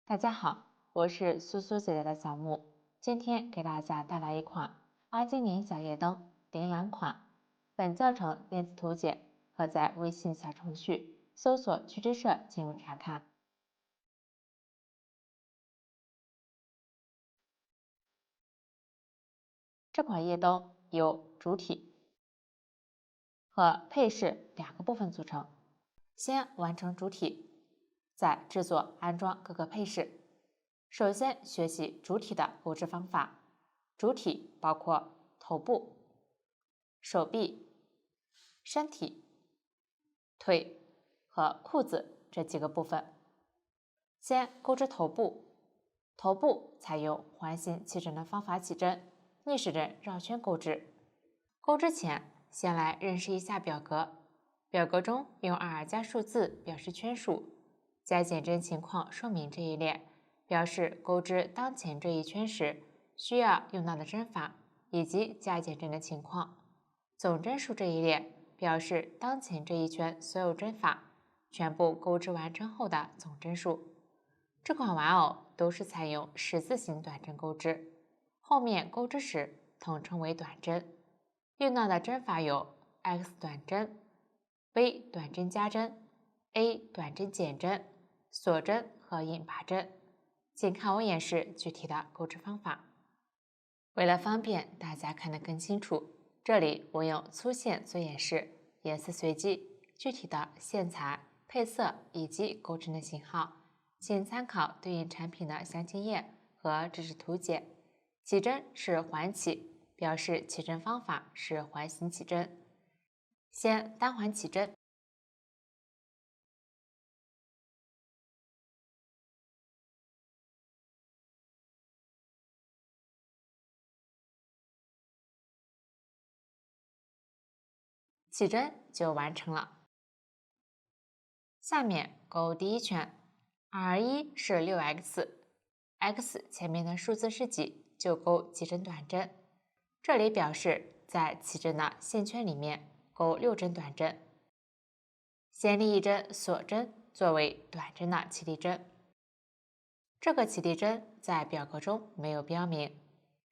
大家好，我是苏苏姐姐的小木，今天给大家带来一款阿基宁小夜灯零蓝款。本教程电子图解可在微信小程序搜索趣之社进入查看。这款夜灯由主体和配饰两个部分组成，先完成主体，再制作安装各个配饰。首先学习主体的购置方法。主体包括头部、手臂、身体、腿和裤子这几个部分。先钩织头部，头部采用环形起针的方法起针，逆时针绕圈钩织。钩织前，先来认识一下表格。表格中用2加数字表示圈数，加减针情况说明这一列，表示钩织当前这一圈时需要用到的针法以及加减针的情况。总针数这一列表示当前这一圈所有针法全部钩织完成后的总针数。这款玩偶都是采用十字形短针钩织，后面钩织时统称为短针。用到的针法有 X 短针、V 短针加针、A 短针减针、锁针和引拔针。请看我演示具体的钩织方法。为了方便大家看得更清楚，这里我用粗线做演示，颜色随机，具体的线材、配色以及钩针的型号，请参考对应产品的详情页和知识图解。起针是环起，表示起针方法是环形起针。先单环起针，起针就完成了。下面钩第一圈，R1是 6x，x 前面的数字是几，就钩几针短针。这里表示在起针的线圈里面钩6针短针。先立一针锁针作为短针的起立针。这个起立针在表格中没有标明，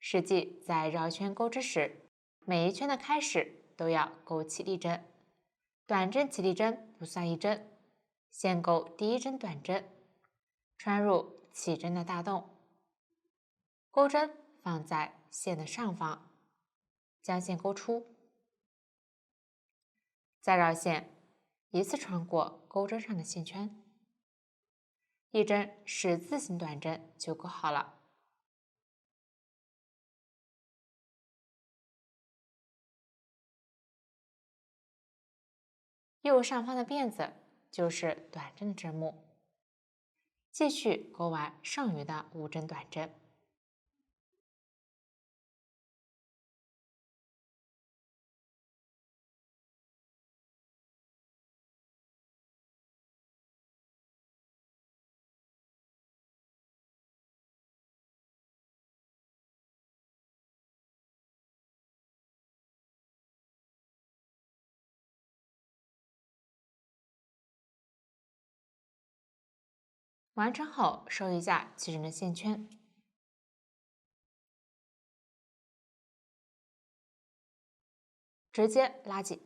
实际在绕圈钩织时，每一圈的开始都要钩起立针。短针起立针不算一针，先钩第一针短针，穿入起针的大洞，钩针放在线的上方，将线钩出，再绕线，一次穿过钩针上的线圈，一针十字形短针就钩好了。右上方的辫子就是短针的针目，继续钩完剩余的5针短针。完成后收一下起针的线圈，直接拉紧，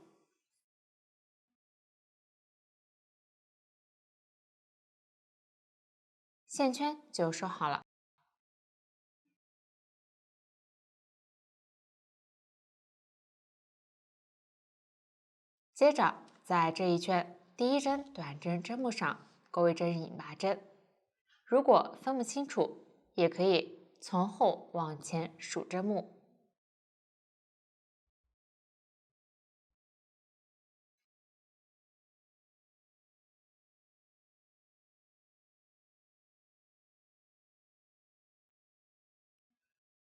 线圈就收好了。接着在这一圈第一针短针针目上钩一针引拔针，如果分不清楚，也可以从后往前数针目。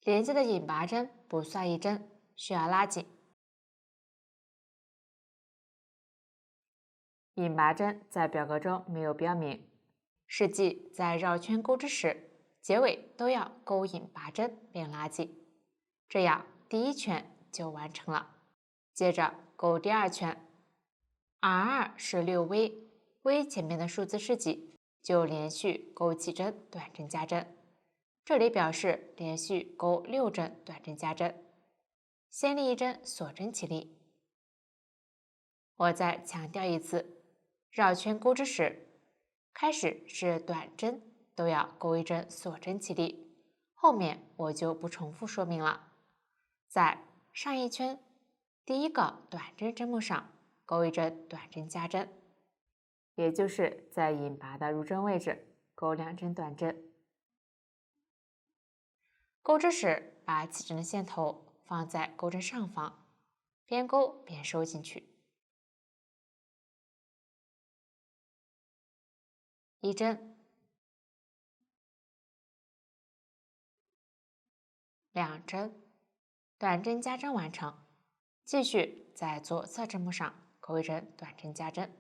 连接的引拔针不算一针，需要拉紧。引拔针在表格中没有标明，实际在绕圈钩织时，结尾都要钩引拔针并拉紧，这样第一圈就完成了。接着钩第二圈，R2是6V，V 前面的数字是几，就连续钩几针短针加针，这里表示连续钩6针短针加针，先立一针锁针起立。我再强调一次，绕圈钩织时，开始是短针都要钩一针锁针起立，后面我就不重复说明了。在上一圈第一个短针针目上钩一针短针加针，也就是在引拔的入针位置钩2针短针。钩织时，把起针的线头放在钩针上方，边钩边收进去。1针、2针，短针加针完成。继续在左侧针目上钩一针短针加针。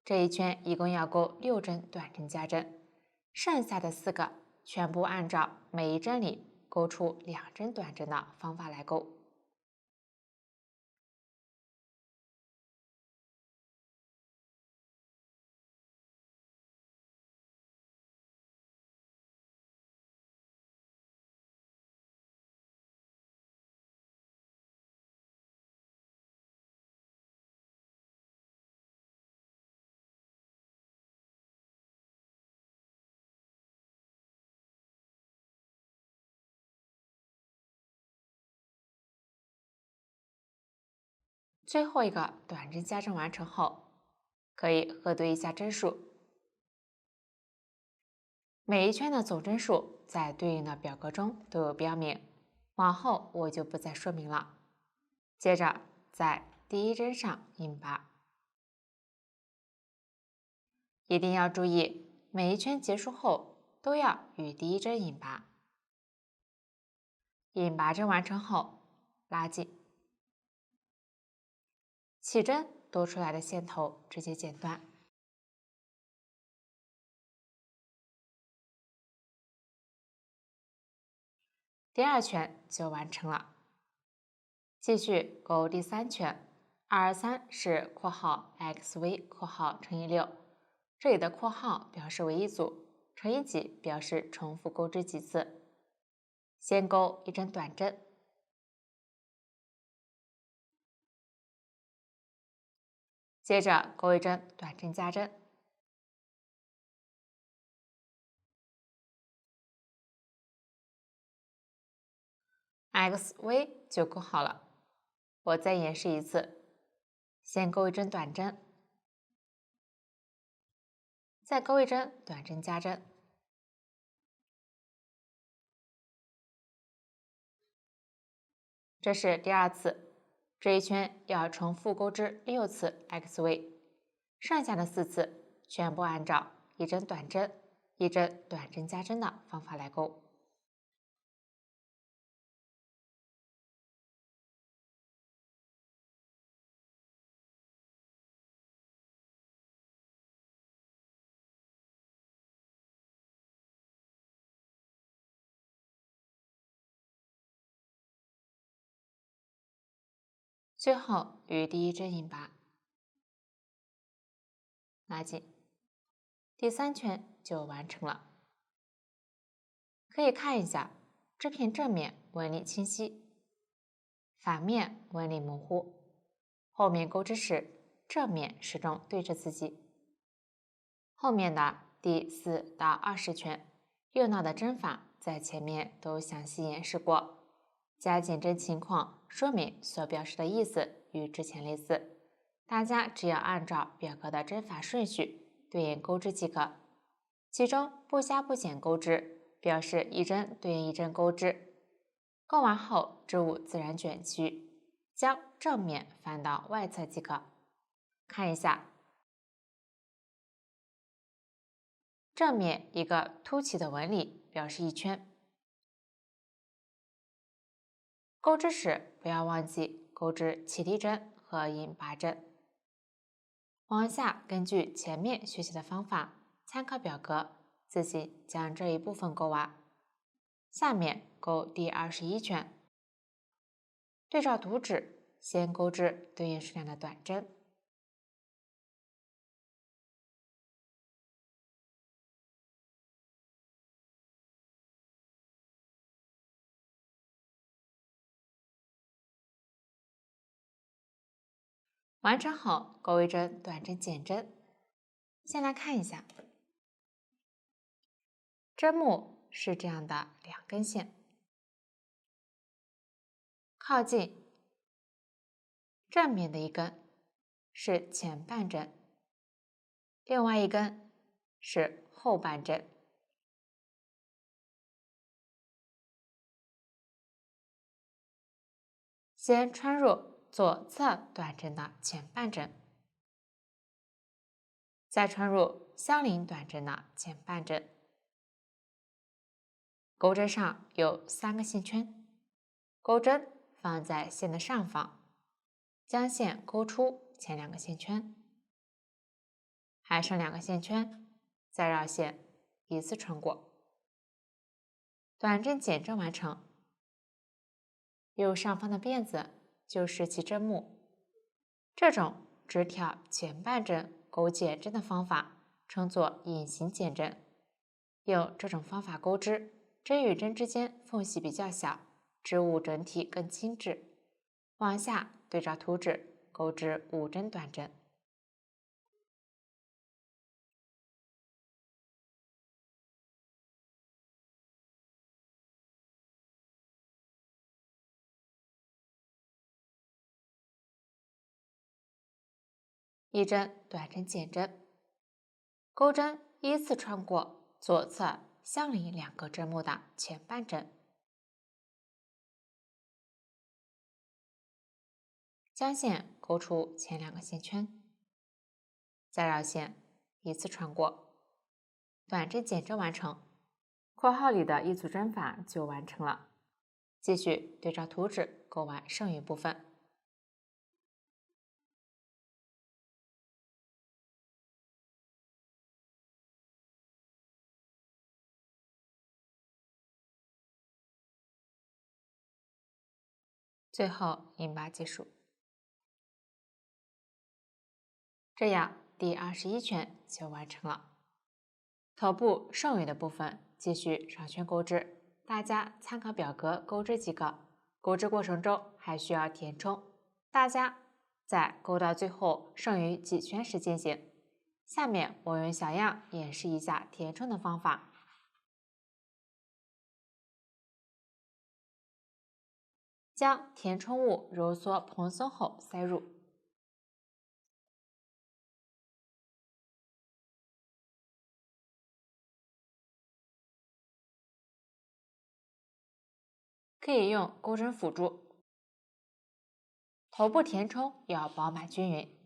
这一圈一共要钩6针短针加针，剩下的4个全部按照每一针里钩出2针短针的方法来钩。最后一个短针加针完成后，可以核对一下针数。每一圈的总针数在对应的表格中都有标明，往后我就不再说明了。接着在第一针上引拔，一定要注意，每一圈结束后都要与第一针引拔。引拔针完成后，拉紧，起针多出来的线头直接剪断。第2圈就完成了。继续钩第3圈，223是括号 xv 括号乘以6，这里的括号表示为一组，乘以几表示重复钩织几次。先钩一针短针，接着钩一针短针加针。xv 就钩好了。我再演示一次，先钩一针短针，再钩一针短针加针。这是第2次，这一圈要重复钩织6次 xv， 剩下的4次全部按照一针短针、一针短针加针的方法来钩。最后与第一针引拔，拉紧，第3圈就完成了。可以看一下，织品正面纹理清晰，反面纹理模糊，后面钩织时正面始终对着自己。后面的第4到20圈，用到的针法在前面都详细演示过，加减针情况说明所表示的意思与之前类似，大家只要按照表格的针法顺序对应钩织即可。其中不加不减钩织表示一针对应一针钩织，钩完后织物自然卷曲，将正面翻到外侧即可。看一下，正面一个凸起的纹理表示一圈。钩织时不要忘记钩织起立针和引拔针。往下根据前面学习的方法，参考表格自己将这一部分钩完。下面钩第21圈，对照图纸，先钩织对应数量的短针。完成后，钩一针短针减针。先来看一下，针目是这样的2根线，靠近正面的一根是前半针，另外一根是后半针。先穿入左侧短针的前半针，再穿入相邻短针的前半针。钩针上有3个线圈，钩针放在线的上方，将线钩出前2个线圈，还剩2个线圈，再绕线依次穿过。短针减针完成。右上方的辫子就是其针目，这种只挑前半针钩减针的方法称作隐形减针。用这种方法钩织，针与针之间缝隙比较小，织物整体更轻致。往下对照图纸钩织5针短针。一针短针减针，钩针依次穿过左侧相邻2个针目的前半针，将线钩出前2个线圈，再绕线依次穿过。短针减针完成，括号里的一组针法就完成了。继续对照图纸钩完剩余部分。最后引拔结束。这样第21圈就完成了。头部剩余的部分继续长圈钩织，大家参考表格钩织即可。钩织过程中还需要填充，大家在钩到最后剩余几圈时进行。下面我用小样演示一下填充的方法。将填充物揉缩蓬松后塞入，可以用钩针辅助。头部填充要饱满均匀。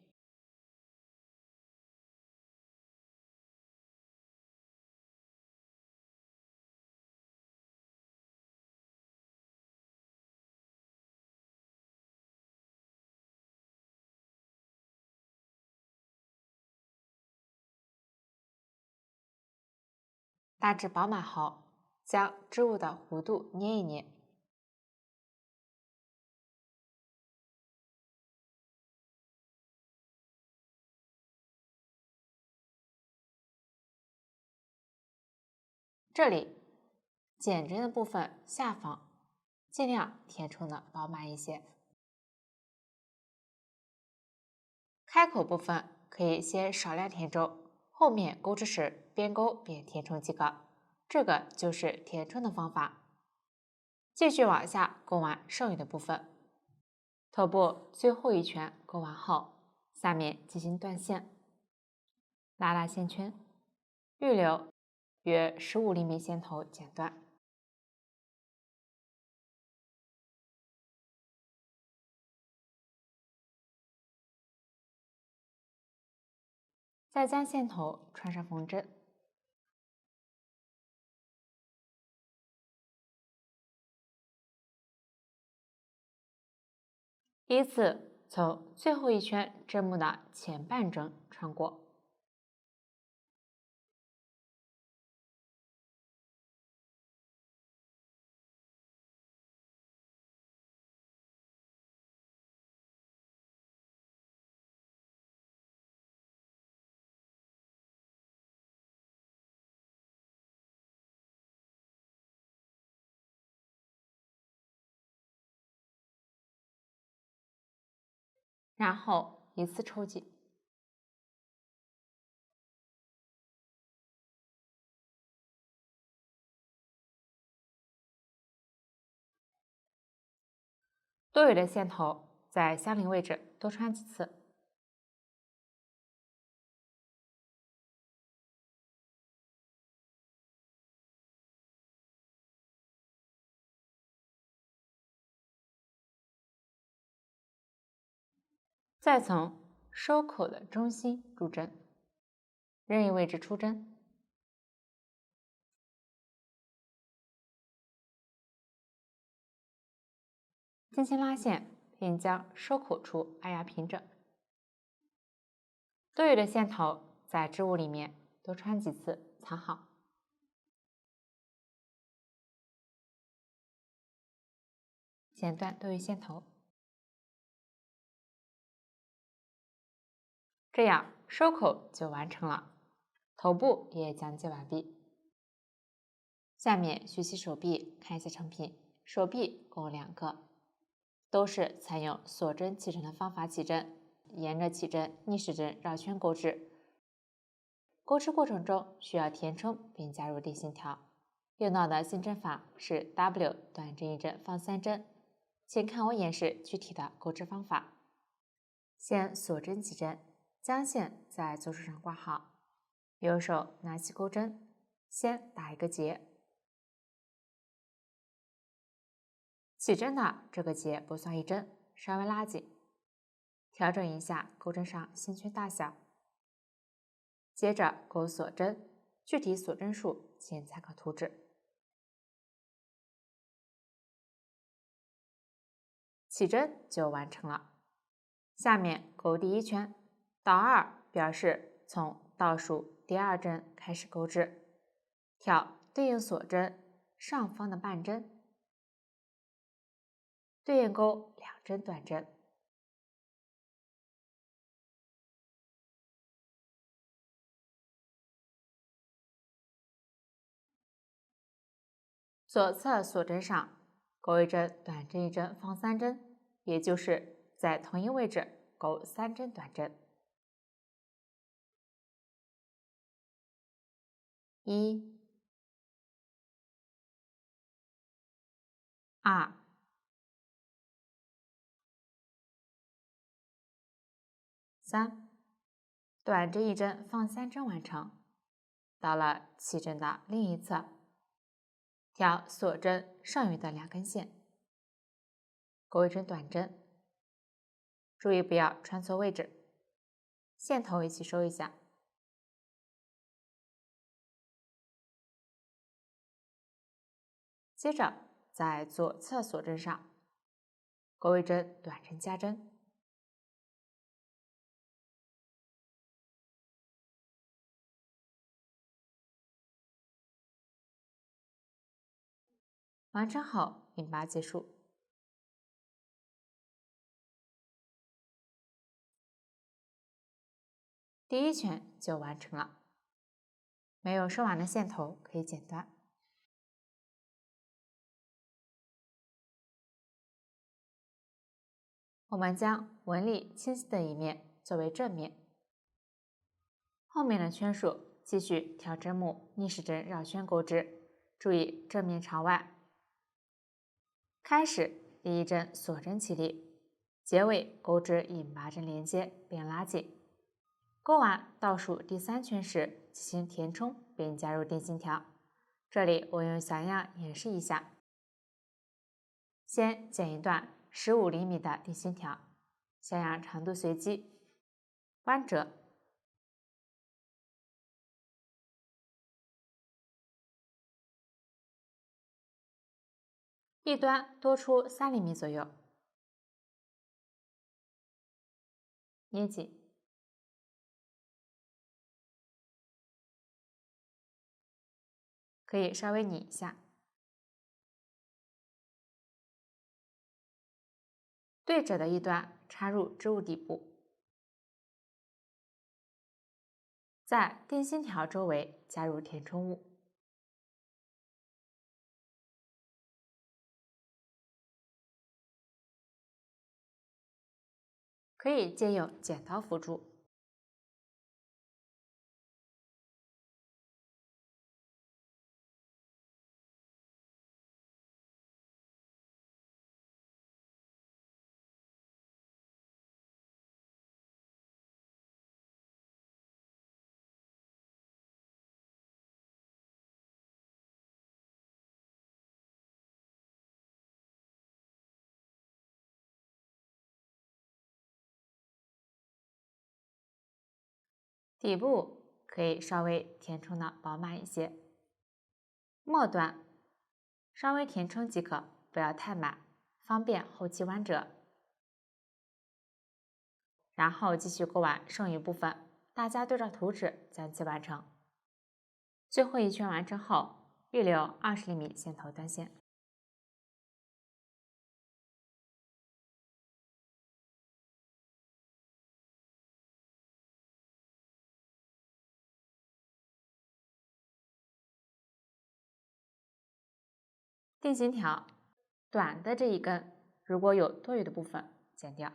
大致饱满后，将织物的弧度捏一捏。这里减针的部分下方尽量填充的饱满一些。开口部分可以先少量填充，后面钩织时边钩边填充即可。这个就是填充的方法。继续往下钩完剩余的部分。头部最后一圈钩完后，下面进行断线，拉线圈，预留约15厘米线头剪断。再将线头穿上缝针，依次从最后一圈针目的前半针穿过，然后依次抽挤。多余的线头在相邻位置多穿几次。再从收口的中心入针，任意位置出针。轻轻拉线，并将收口处按压平整。多余的线头在织物里面多穿几次，藏好。剪断多余线头，这样收口就完成了，头部也讲解完毕。下面学习手臂，看一下成品。手臂共2个，都是采用锁针起针的方法起针，沿着起针逆时针绕圈钩织。钩织过程中需要填充并加入定线条。用到的新针法是 W 短针1针放3针，请看我演示具体的钩织方法。先锁针起针，将线在左手上挂好，右手拿起钩针，先打一个结。起针的这个结不算1针，稍微拉紧，调整一下钩针上线圈大小。接着钩锁针，具体锁针数请参考图纸。起针就完成了。下面钩第1圈，倒2表示从倒数第2针开始钩织，挑对应锁针上方的半针，对应钩2针短针。左侧锁针上钩1针短针1针放3针，也就是在同一位置钩3针短针。1、2、3，短针1针放3针完成。到了起针的另一侧，挑锁针上缘的2根线，钩1针短针，注意不要穿错位置，线头一起收一下。接着在左侧锁针上钩1针短针加针，完成后引拔结束。第1圈就完成了，没有收完的线头可以剪断。我们将纹理清晰的一面作为正面，后面的圈数继续挑针目逆时针绕圈钩织，注意正面朝外。开始第1针锁针起立，结尾钩织引拔针连接并拉紧。钩完倒数第3圈时进行填充并加入定心条。这里我用小样演示一下。先剪一段15厘米的定心条，小样长度随机，弯折，一端多出3厘米左右，捏紧。可以稍微拧一下。对折的一端插入织物底部，在定心条周围加入填充物。可可以借用剪刀辅助。底部可以稍微填充的饱满一些，末端稍微填充即可，不要太满，方便后期弯折。然后继续勾完剩余部分，大家对照图纸将其完成。最后一圈完成后，预留20厘米线头端线。定型条短的这一根，如果有多余的部分，剪掉。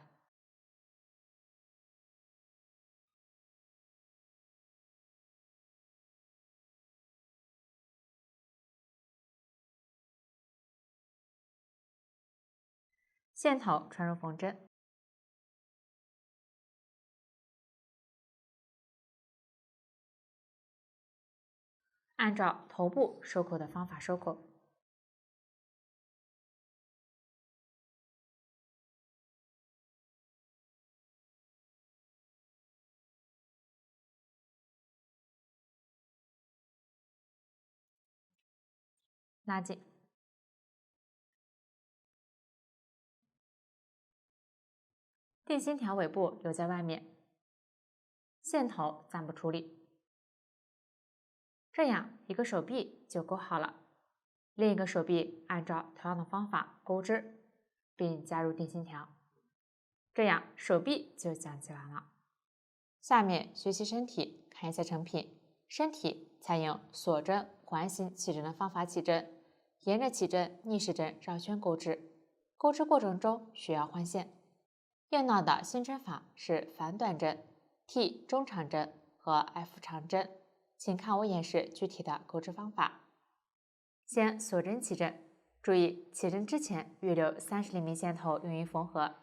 线头穿入缝针，按照头部收口的方法收口。拉紧，定型条尾部留在外面，线头暂不处理。这样一个手臂就勾好了，另一个手臂按照同样的方法钩织，并加入定型条，这样手臂就讲起完了。下面学习身体，看一下成品。身体采用锁针、环形起针的方法起针，沿着起针逆时针绕圈钩织，钩织过程中需要换线。用到的新针法是反短针、T 中长针和 F 长针，请看我演示具体的钩织方法。先锁针起针，注意起针之前预留30厘米线头用于缝合。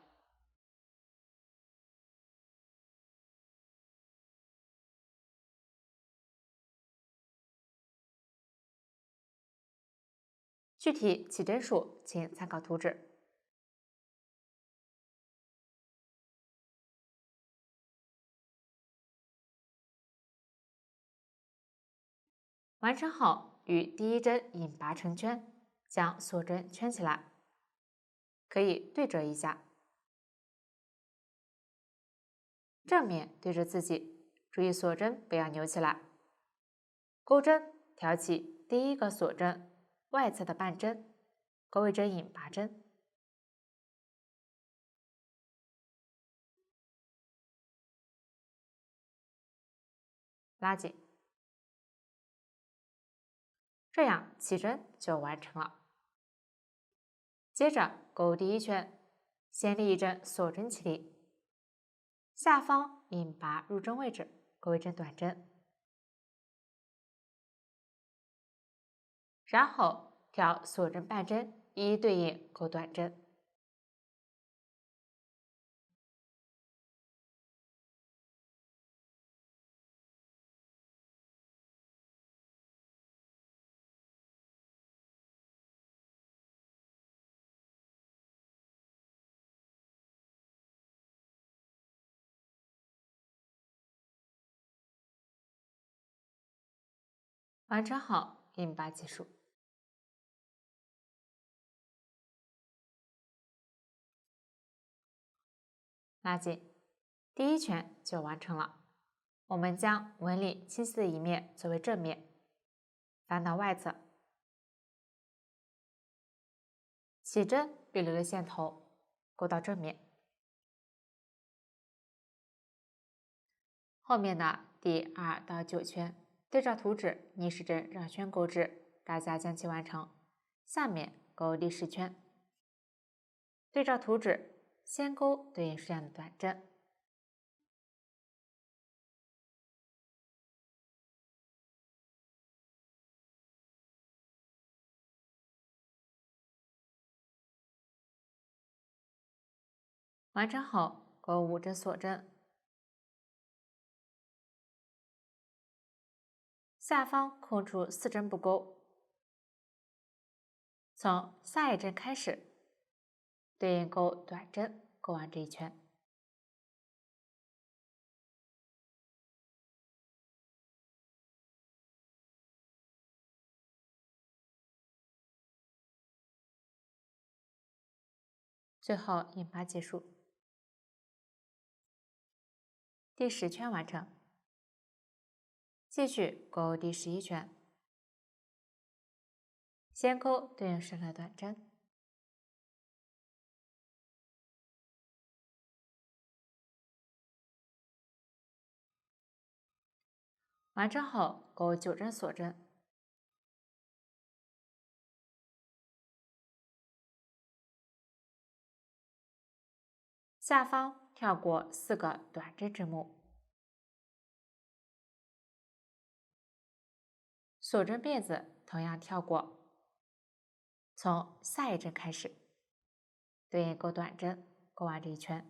具体起针数请参考图纸。完成后，与第一针引拔成圈，将锁针圈起来，可以对折一下，正面对着自己，注意锁针不要扭起来。钩针挑起第一个锁针外侧的半针，勾一针引拔针，拉紧，这样起针就完成了。接着钩第一圈，先立一针锁针起立，下方引拔入针位置勾一针短针，然后挑锁针半针一一对应钩短针。完成后，引拔结束。拉紧，第一圈就完成了。我们将纹理清晰的一面作为正面，翻到外侧，起针预留的线头勾到正面。后面的第2到9圈，对照图纸逆时针绕圈钩织，大家将其完成。下面钩第10圈，对照图纸先钩对应数量的短针，完成后，勾5针锁针，下方空出4针不勾，从下一针开始，对应钩短针勾完这一圈。最后引拔结束，第10圈完成。继续勾第11圈，先勾对应深的短针，完成后勾9针锁针，下方跳过4个短针针目，锁针辫子同样跳过，从下一针开始，对应钩短针勾完这一圈。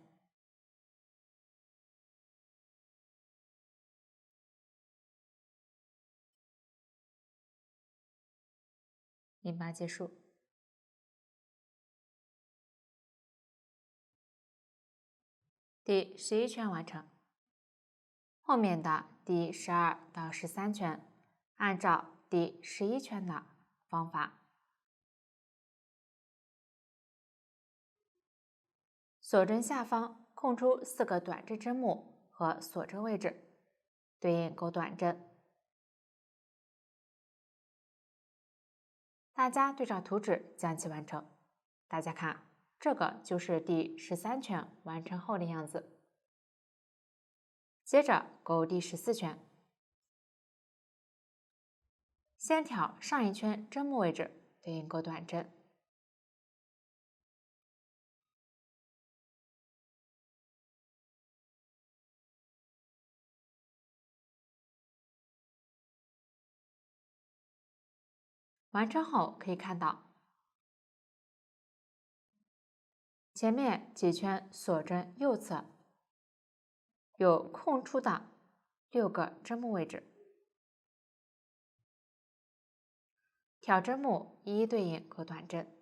引拔结束，第11圈完成。后面的第12到13圈，按照第11圈的方法，锁针下方空出4个短针针目和锁针位置，对应钩短针。大家对照图纸将其完成。大家看，这个就是第13圈完成后的样子。接着勾第14圈，先挑上一圈针目位置，对应钩短针。完成后可以看到，前面几圈锁针右侧有空出的6个针目位置，挑针目一一对应钩短针。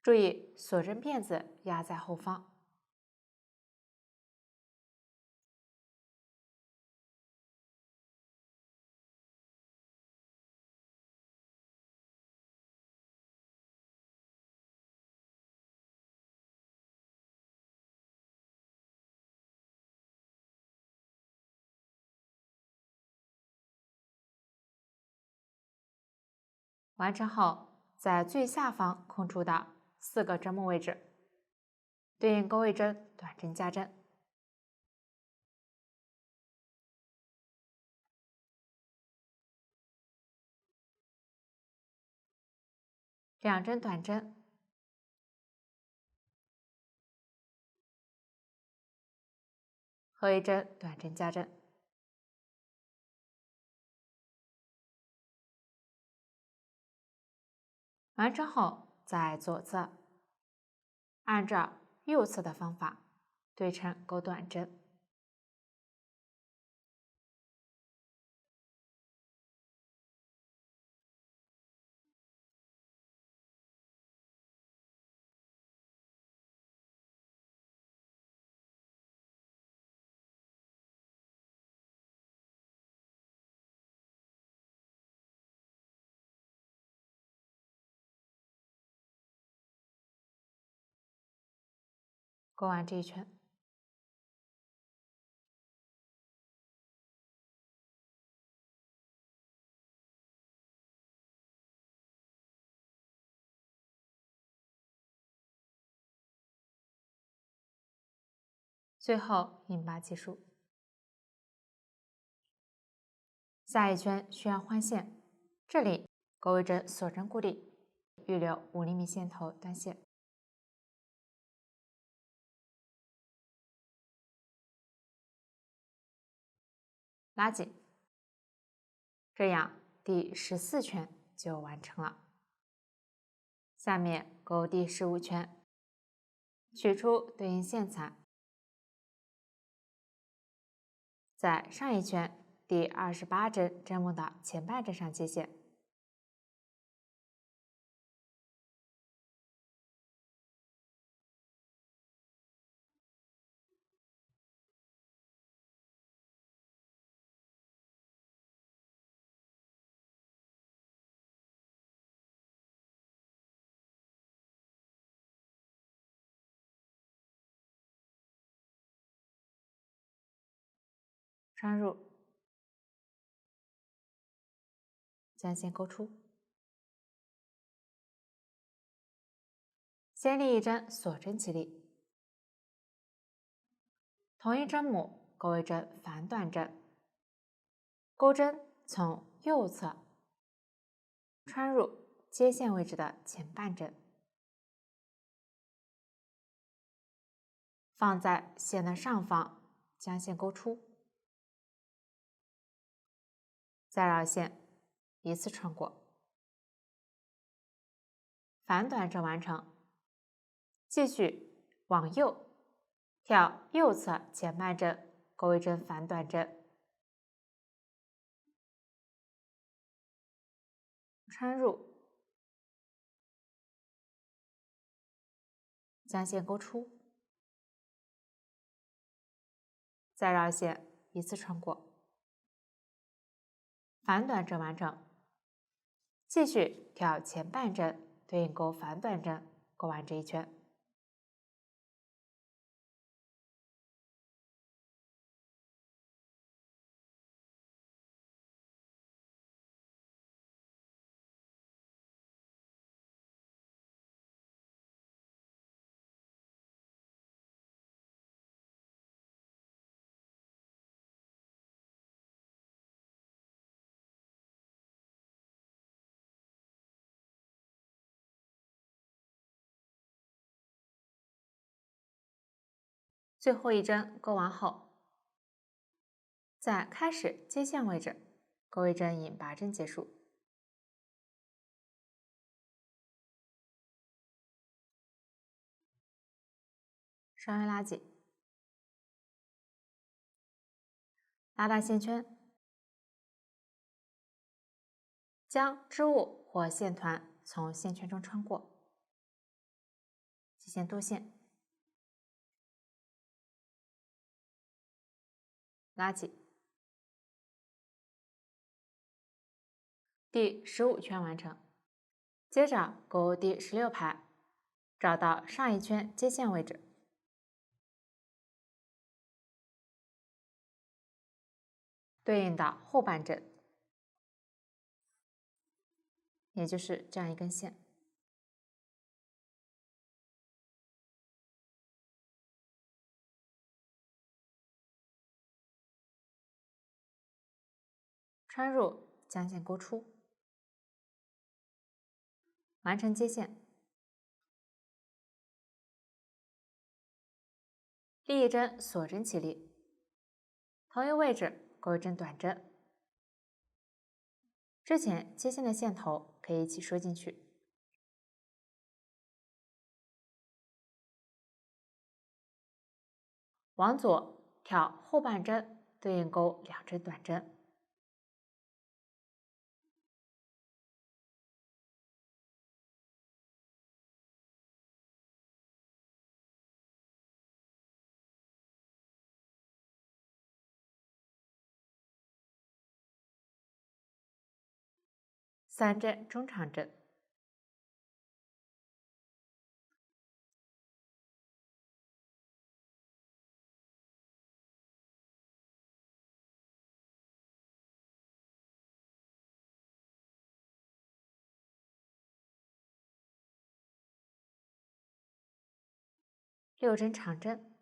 注意锁针辫子压在后方。完成后，在最下方空出的4个针目位置，对应钩位针短针加针，2针短针，和1针短针加针。完成后，在左侧按照右侧的方法对称钩短针。勾完这一圈，最后引拔结束。下一圈需要换线，这里钩位针锁针固定，预留5厘米线头断线，拉紧，这样第14圈就完成了。下面勾第15圈，取出对应线材，在上一圈第28针针目的前半针上接线，穿入，将线勾出，先立一针锁针起立，同一针目勾一针反短针，钩针从右侧穿入接线位置的前半针，放在线的上方，将线勾出，再绕线，一次穿过，反短针完成。继续往右跳右侧前半针，勾一针反短针，穿入，将线勾出，再绕线，一次穿过，反短针完成。继续跳前半针，对应勾反短针，勾完这一圈。最后一针勾完后，在开始接线位置勾一针引拔针结束。稍微拉紧，拉大线圈，将织物或线团从线圈中穿过，接线多线，拉紧。第15圈完成。接着勾第16排，找到上一圈接线位置，对应的后半针，也就是这样一根线。穿入，将线勾出，完成接线。立一针锁针起立，同一位置勾一针短针，之前接线的线头可以一起收进去。往左挑后半针，对应勾2针短针，3针中长针，6针长针，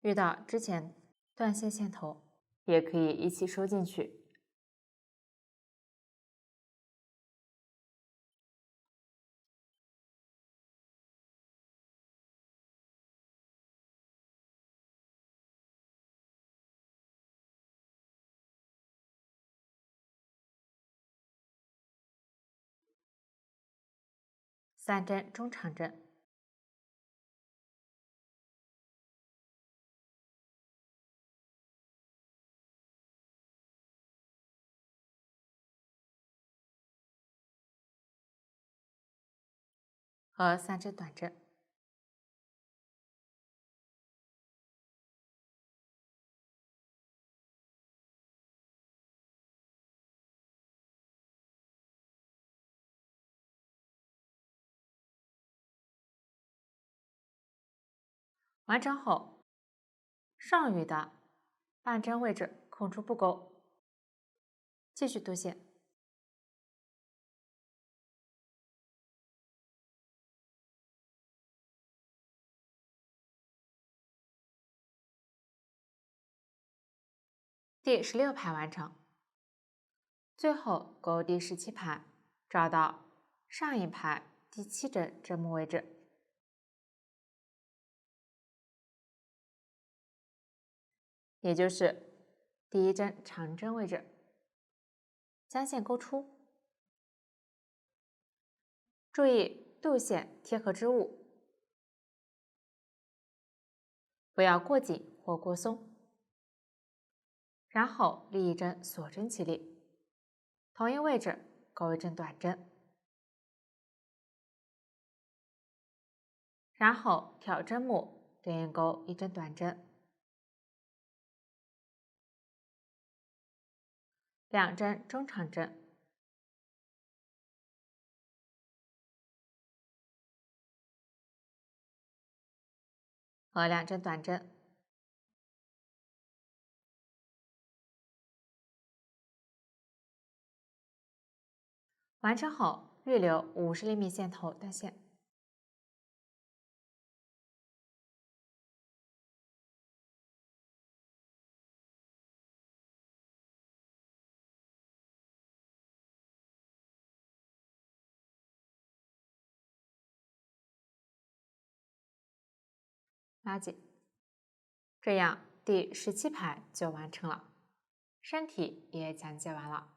遇到之前断线线头，也可以一起收进去。3针中长针，和3针短针。完成后，上隅的半针位置空出布钩，继续渡线。第16排完成。最后钩第17排，找到上一排第7针针目位置，也就是第1针长针位置，将线勾出。注意渡线贴合织物，不要过紧或过松。然后立一针锁针起立，同一位置钩一针短针，然后挑针目对应钩一针短针，2针中长针，和2针短针。完成后，预留50厘米线头断线。拉紧，这样第17排就完成了，身体也讲解完了。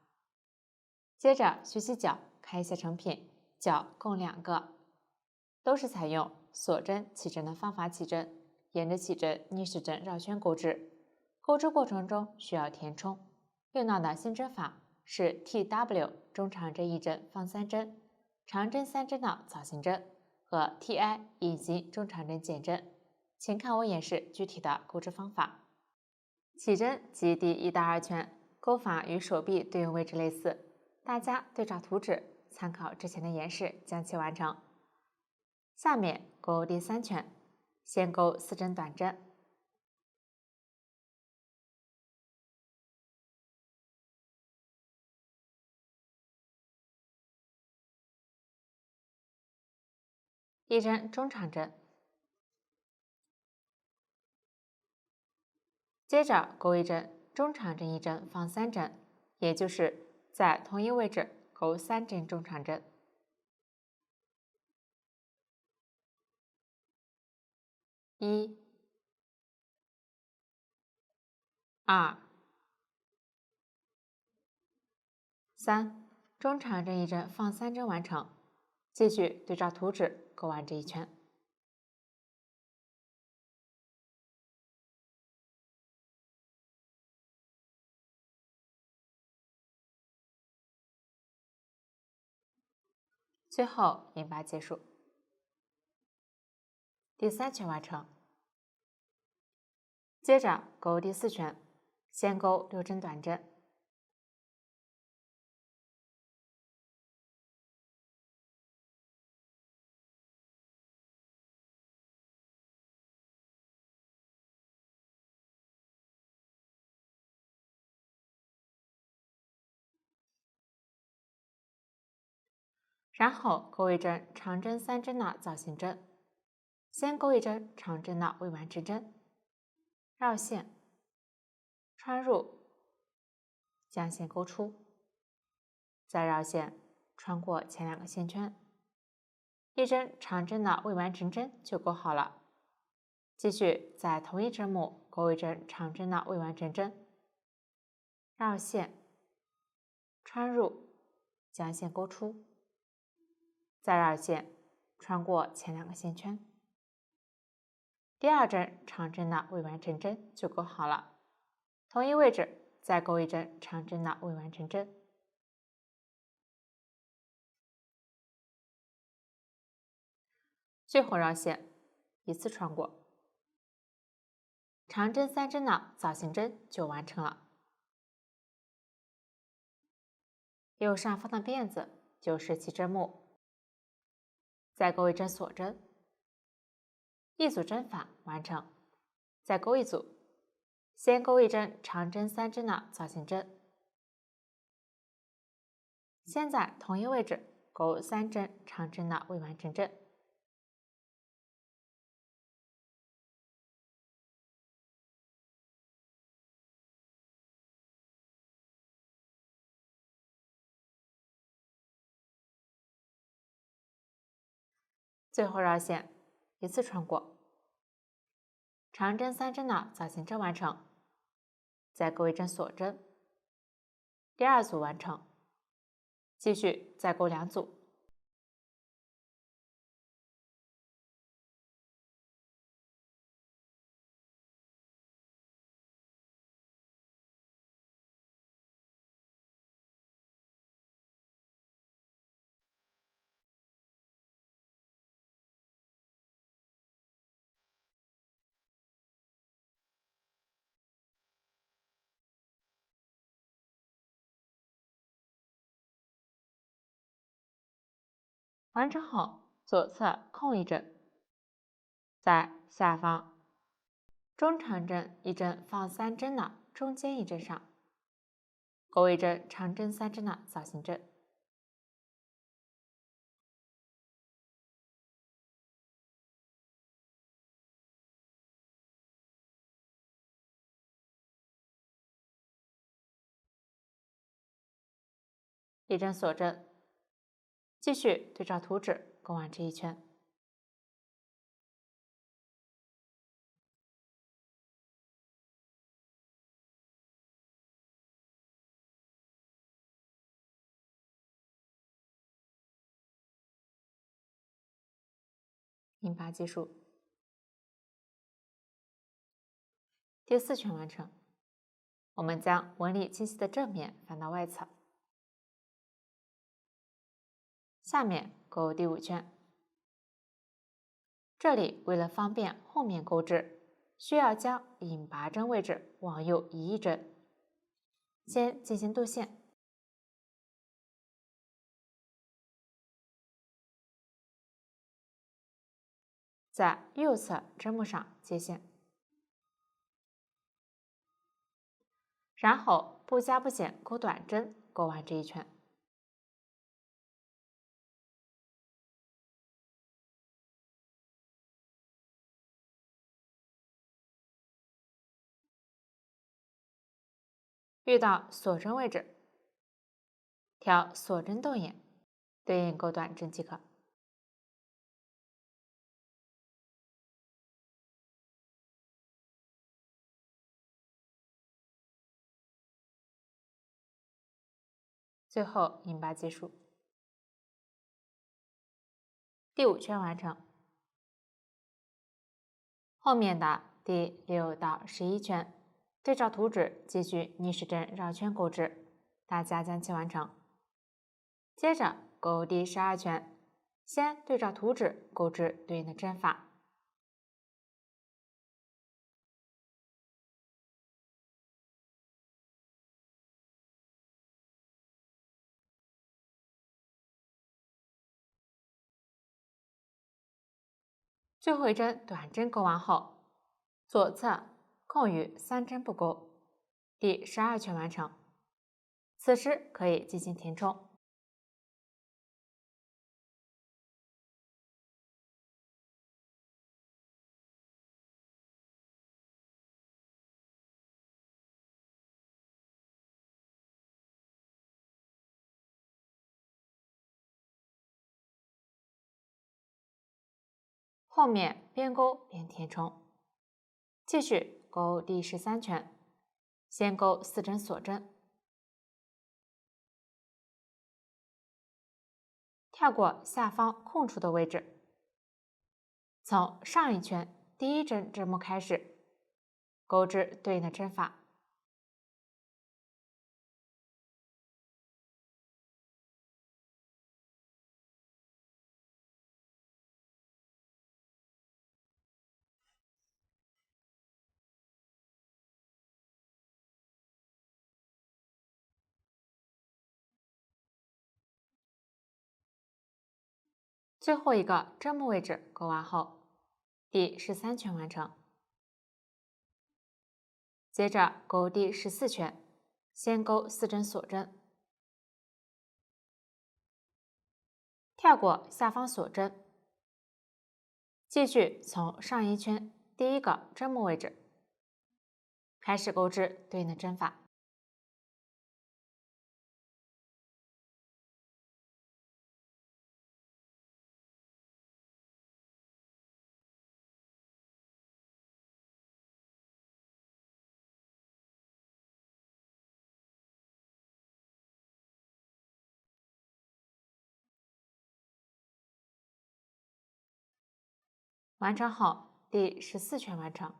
接着学习脚，看一下成品。脚共2个，都是采用锁针起针的方法起针，沿着起针逆时针绕圈钩织。钩织过程中需要填充。用到的新针法是 TW 中长针1针放3针，长针3针的造型针和 TI 隐形中长针减针。请看我演示具体的钩织方法。起针及第1到2圈，钩法与手臂对应位置类似，大家对照图纸，参考之前的演示将其完成。下面钩第3圈，先钩4针短针，1针中长针，接着钩1针中长针1针放3针，也就是在同一位置钩3针中长针。1、2、3，中长针1针放3针完成。继续对照图纸钩完这一圈。最后引拔结束。第3圈完成。接着钩第4圈，先钩6针短针，然后钩1针长针3针的造型针，先钩1针长针的未完成针，绕线，穿入，将线勾出，再绕线，穿过前2个线圈，一针长针的未完成针就勾好了。继续在同一针目勾一针长针的未完成针，绕线，穿入，将线勾出，再绕线，穿过前2个线圈，第2针长针的未完成针就勾好了。同一位置再勾一针长针的未完成针，最后绕线，一次穿过，长针3针的造型针就完成了。右上方的辫子就是其针目，再勾一针锁针，一组针法完成。再勾一组，先勾一针长针3针的造型针，先在同一位置勾3针长针的未完成针，最后绕线，一次穿过，长针3针的造型针完成，再勾一针锁针，第2组完成，继续再勾2组。完成后，左侧空一针，在下方中长针一针放3针的中间一针上勾一针长针3针的造型针，一针锁针，继续对照图纸勾完这一圈。印拔结束，第4圈完成。我们将纹理清晰的正面翻到外侧，下面勾第5圈。这里为了方便后面钩织，需要将引拔针位置往右移1针，先进行镀线，在右侧针目上接线，然后不加不减钩短针，钩完这一圈。遇到锁针位置，挑锁针动眼，对应钩短针即可。最后引拔结束，第5圈完成。后面的第6到11圈，对照图纸继续逆时针绕圈钩织，大家将其完成。接着钩第12圈，先对照图纸钩织对应的针法。最后一针短针钩完后，左侧空余3针不钩，第12圈完成。此时可以进行填充。后面边勾边填充。继续勾第13圈，先勾4针锁针，跳过下方空出的位置，从上一圈第1针针目开始，钩织对应的针法。最后一个针目位置勾完后，第13圈完成。接着勾第14圈，先勾4针锁针，跳过下方锁针，继续从上一圈第1个针目位置开始钩织对应的针法。完成后，第14圈完成。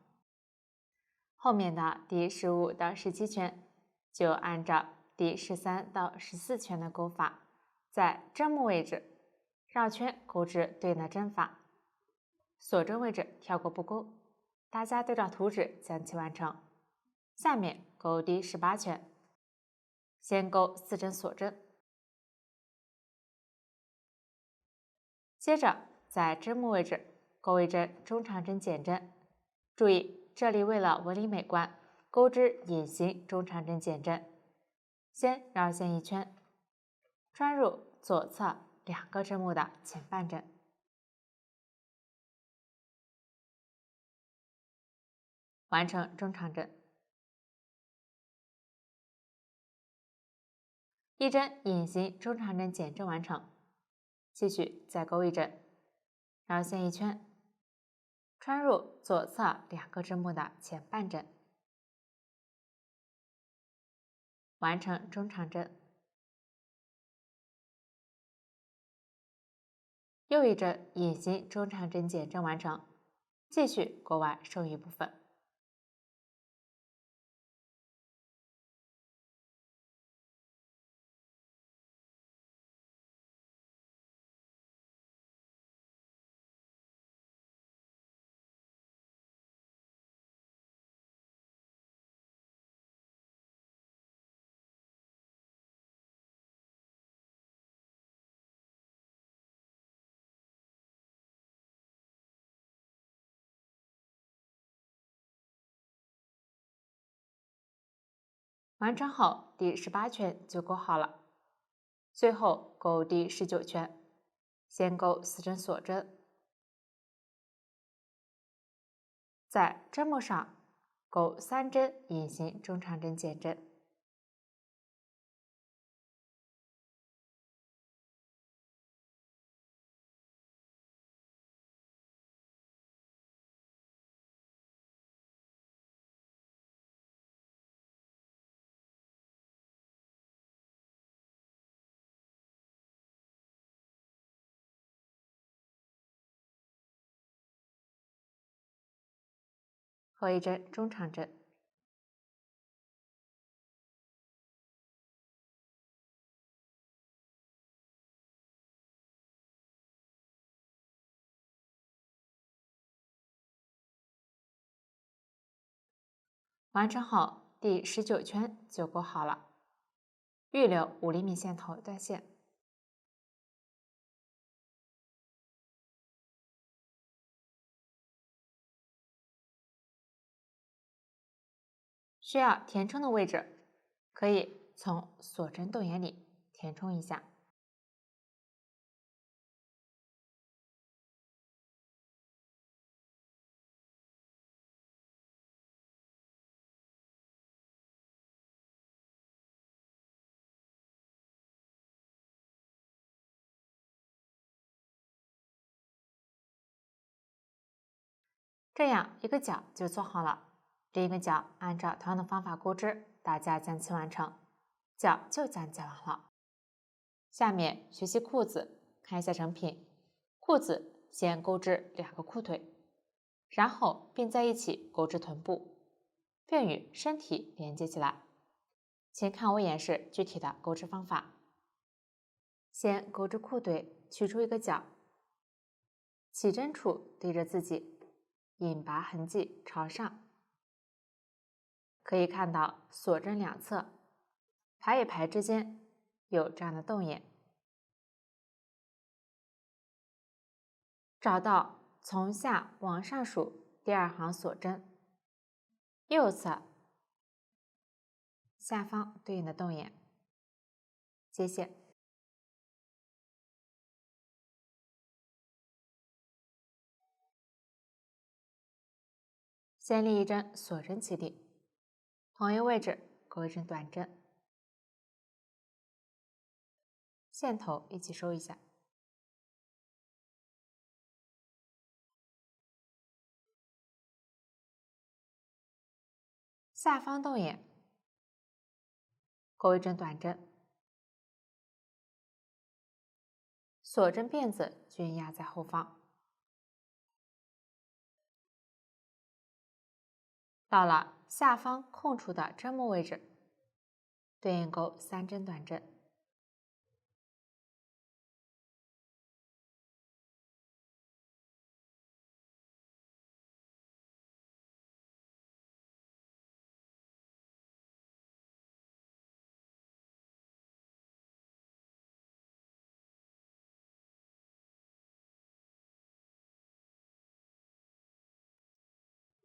后面的第15到17圈就按照第13到14圈的钩法，在针目位置绕圈钩织对应的针法，锁针位置跳过不钩。大家对照图纸将其完成。下面勾第18圈，先勾4针锁针，接着在针目位置勾一针中长针减针。注意，这里为了纹理美观，钩织隐形中长针减针。先绕线1圈，穿入左侧2个针目的前半针，完成中长针。一针隐形中长针减针完成，继续再勾一针，绕线1圈，穿入左侧2个针目的前半针，完成中长针。又一针隐形中长针减针完成，继续勾完剩余部分。完成后，第18圈就勾好了。最后勾第19圈，先勾4针锁针，在针目上勾3针隐形中长针减针。和一针中长针。完成后，第19圈就勾好了，预留5厘米线头断线。需要填充的位置，可以从锁针洞眼里填充一下。这样一个角就做好了。另一个角按照同样的方法钩织，大家将其完成，角就将结完了。下面学习裤子，看一下成品。裤子先钩织2个裤腿，然后并在一起钩织臀部，并与身体连接起来。请看我演示具体的钩织方法。先钩织裤腿，取出一个角，起针处对着自己，引拔痕迹朝上，可以看到锁针两侧排与排之间有这样的洞眼。找到从下往上数第2行锁针，右侧下方对应的洞眼，接线。先立一针锁针起底，同一位置钩一针短针，线头一起收一下。下方洞眼钩一针短针，锁针辫子均压在后方。到了下方空出的针目位置，对应钩3针短针。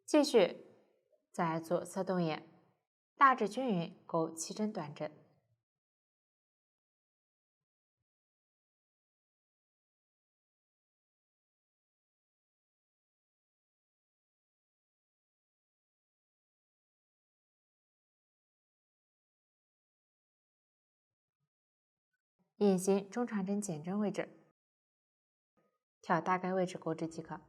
继续在左侧洞眼大致均匀钩7针短针。隐形中长针减针位置，挑大概位置钩织即可。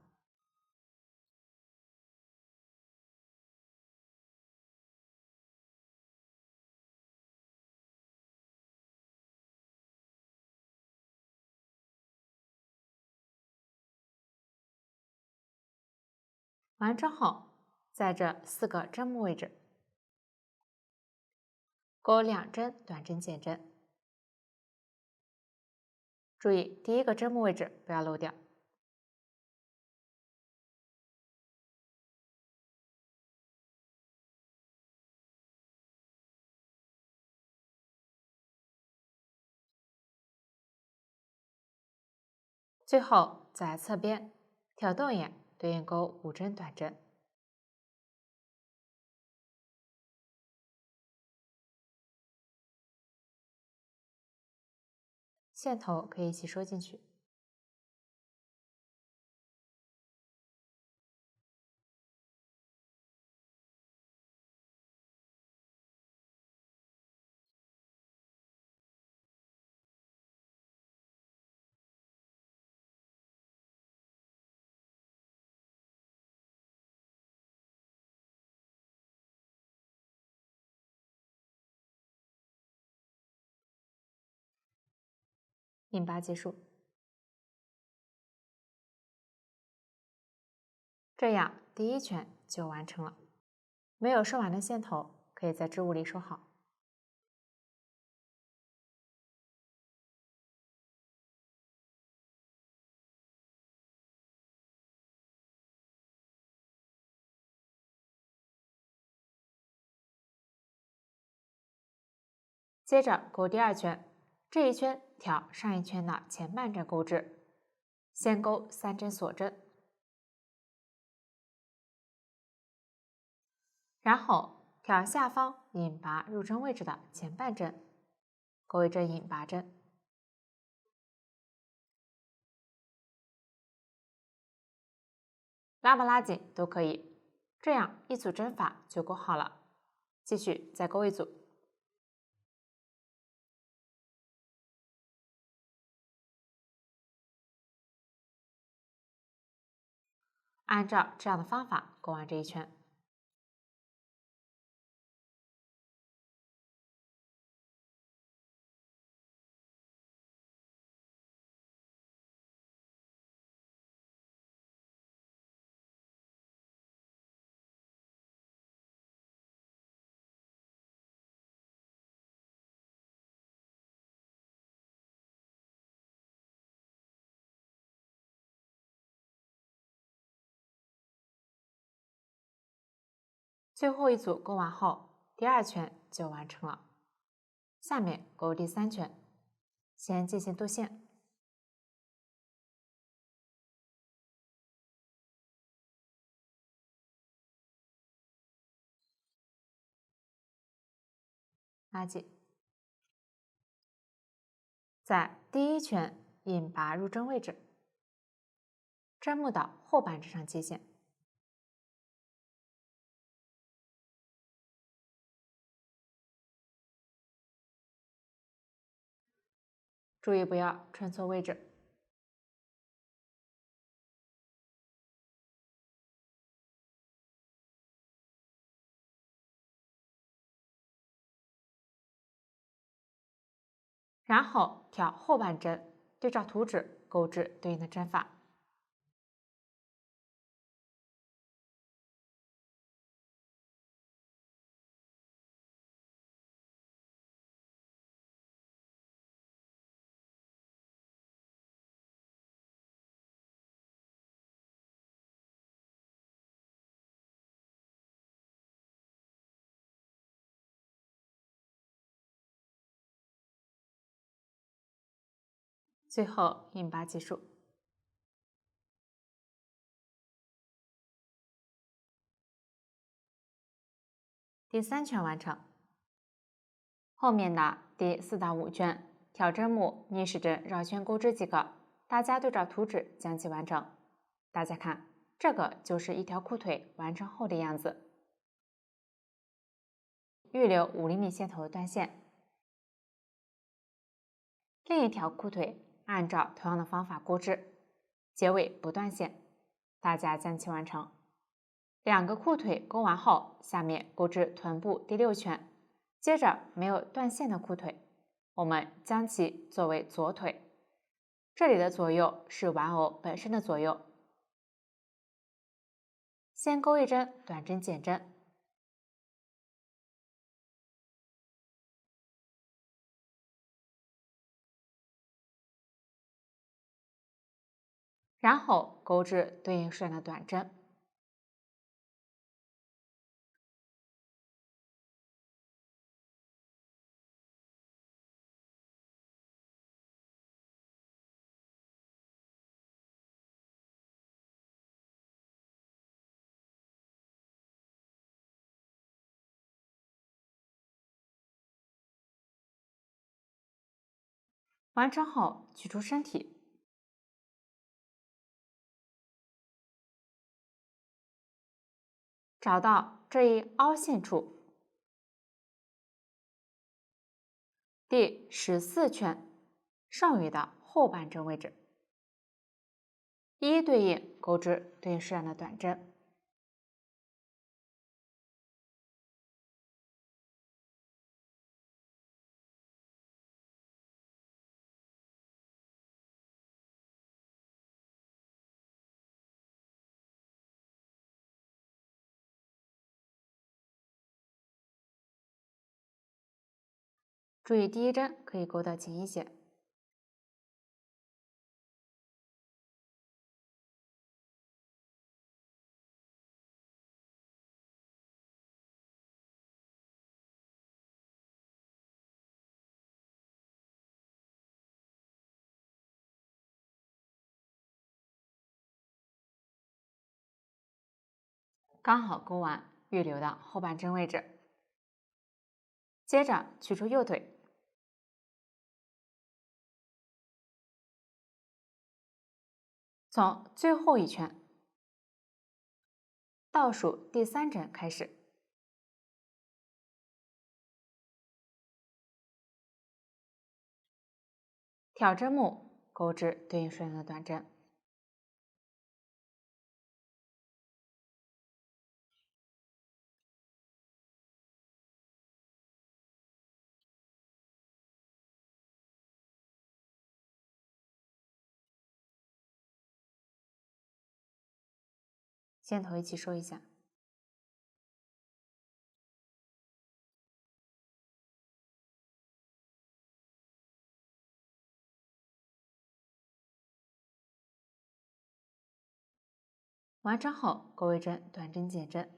完成后，在这4个针目位置钩2针短针减针。注意第1个针目位置不要漏掉。最后在侧边挑洞眼对应钩5针短针。线头可以一起收进去。引拔结束。这样第1圈就完成了。没有收完的线头可以在织物里收好。接着钩第2圈，这一圈挑上一圈的前半针钩织，先钩3针锁针，然后挑下方引拔入针位置的前半针，钩一针引拔针，拉不拉紧都可以，这样一组针法就钩好了。继续再钩一组。按照这样的方法勾完这一圈。最后一组勾完后，第二圈就完成了。下面勾第三圈，先进行镀线。拉紧，在第一圈引拔入针位置，针目的后半指上接线。注意不要穿错位置。然后挑后半针，对照图纸钩织对应的针法。最后引拔结束。第三圈完成。后面的第4到5圈，挑针目逆时针绕圈钩织即可。大家对照图纸将其完成。大家看，这个就是一条裤腿完成后的样子。预留5厘米线头的断线。另一条裤腿按照同样的方法钩织，结尾不断线。大家将其完成。2个裤腿钩完后，下面钩织臀部第6圈。接着没有断线的裤腿，我们将其作为左腿。这里的左右是玩偶本身的左右。先钩一针短针减针，然后钩织对应数量的短针。完成后取出身体，找到这一凹陷处，第14圈剩余的后半针位置，一一对应钩织对应数量的短针。注意第一针可以钩得紧一些。刚好钩完预留的后半针位置。接着取出右腿，从最后一圈倒数第3针开始，挑针目钩织对应数量的短针。线头一起收一下。完成后，钩尾针、短针、剪针。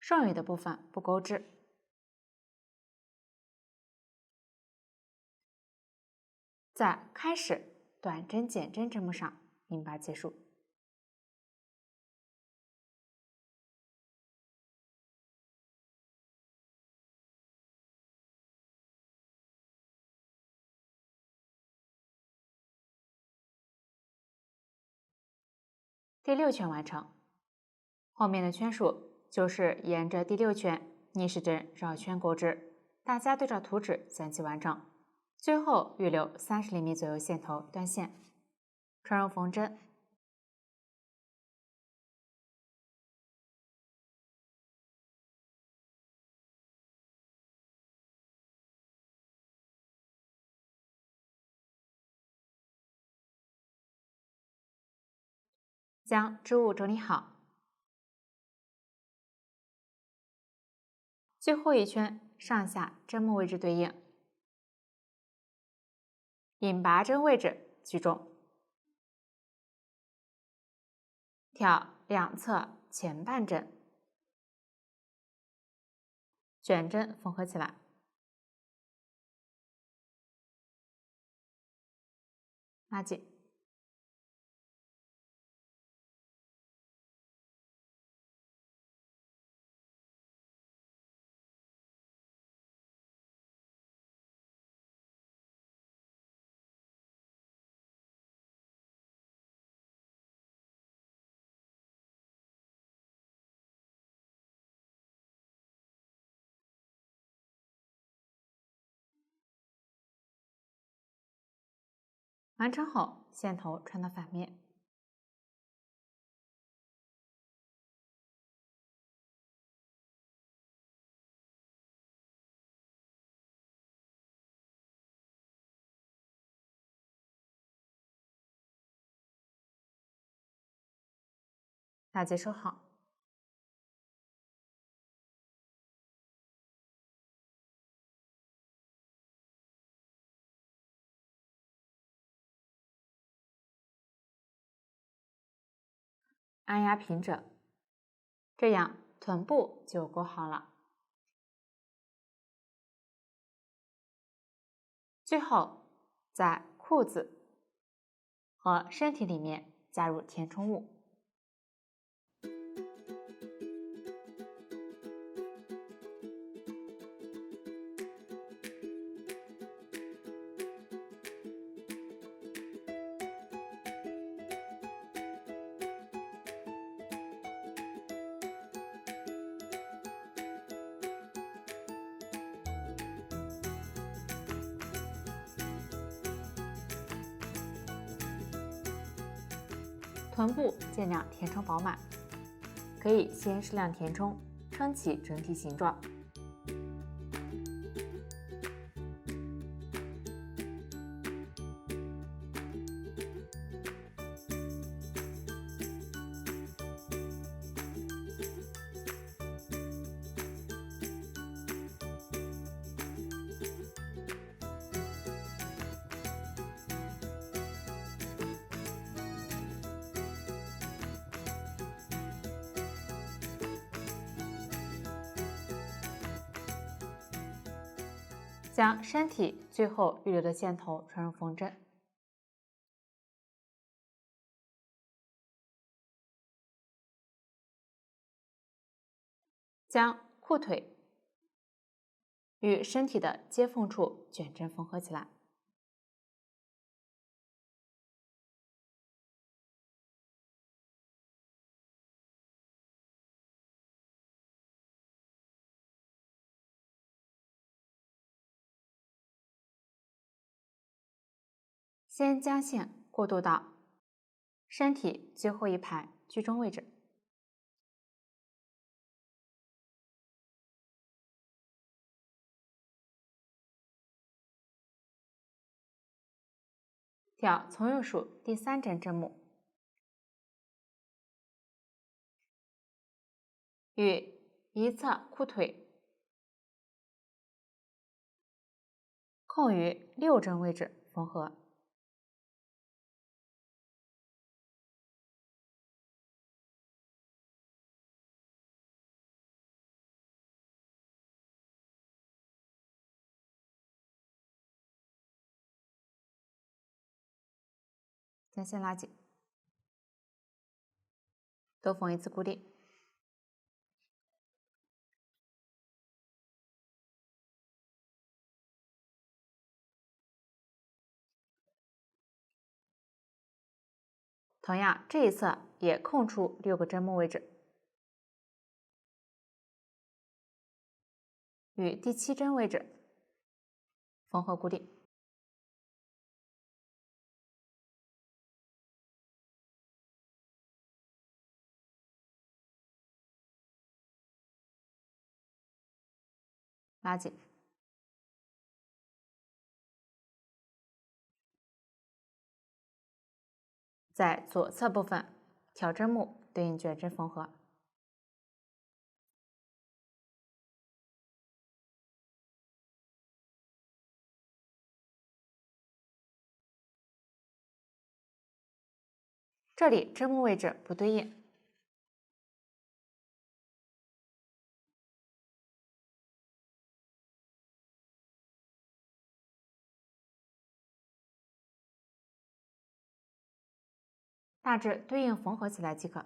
剩余的部分不钩织。在开始短针、剪针针目上拧拔结束。第6圈完成，后面的圈数就是沿着第6圈逆时针绕圈钩织，大家对照图纸暂记完成。最后预留30厘米左右线头断线，穿入缝针，将织物整理好。最后一圈上下针目位置对应，引拔针位置居中，挑两侧前半针，卷针缝合起来，拉紧。完成后，线头穿到反面，打结收好。按压平整，这样臀部就勾好了。最后，在裤子和身体里面加入填充物。臀部尽量填充饱满，可以先适量填充，撑起整体形状。将身体最后预留的线头穿入缝针，将裤腿与身体的接缝处卷针缝合起来。先将线过渡到身体最后一排居中位置，挑从右数第3针针目，与一侧裤腿空于6针位置缝合。将线拉紧，多缝一次固定。同样，这一侧也空出6个针目位置，与第7针位置缝合固定。拉紧，在左侧部分挑针目对应卷针缝合。这里针目位置不对应，大致对应缝合起来即可。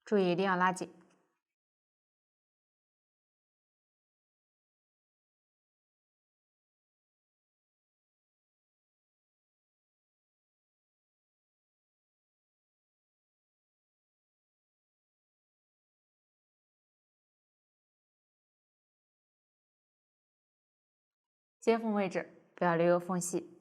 注意一定要拉紧。接缝位置不要留有缝隙。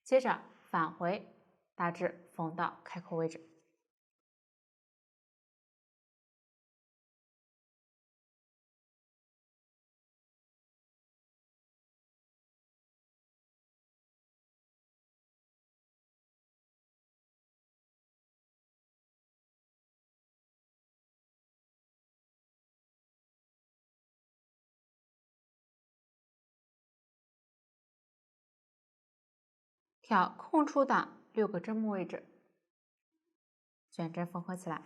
接着返回，大致缝到开口位置。挑空出的6个针目位置，卷针缝合起来。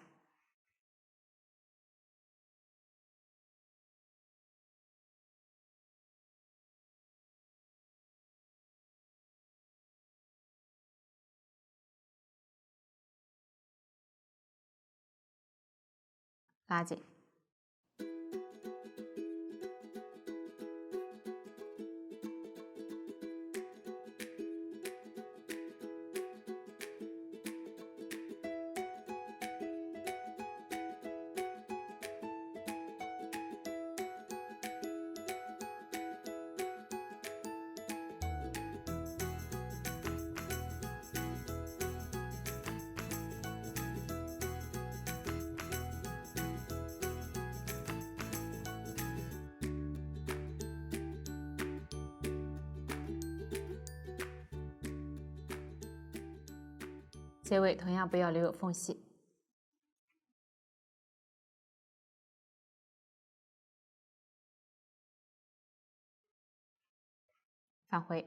拉紧。结尾同样不要留有缝隙。返回。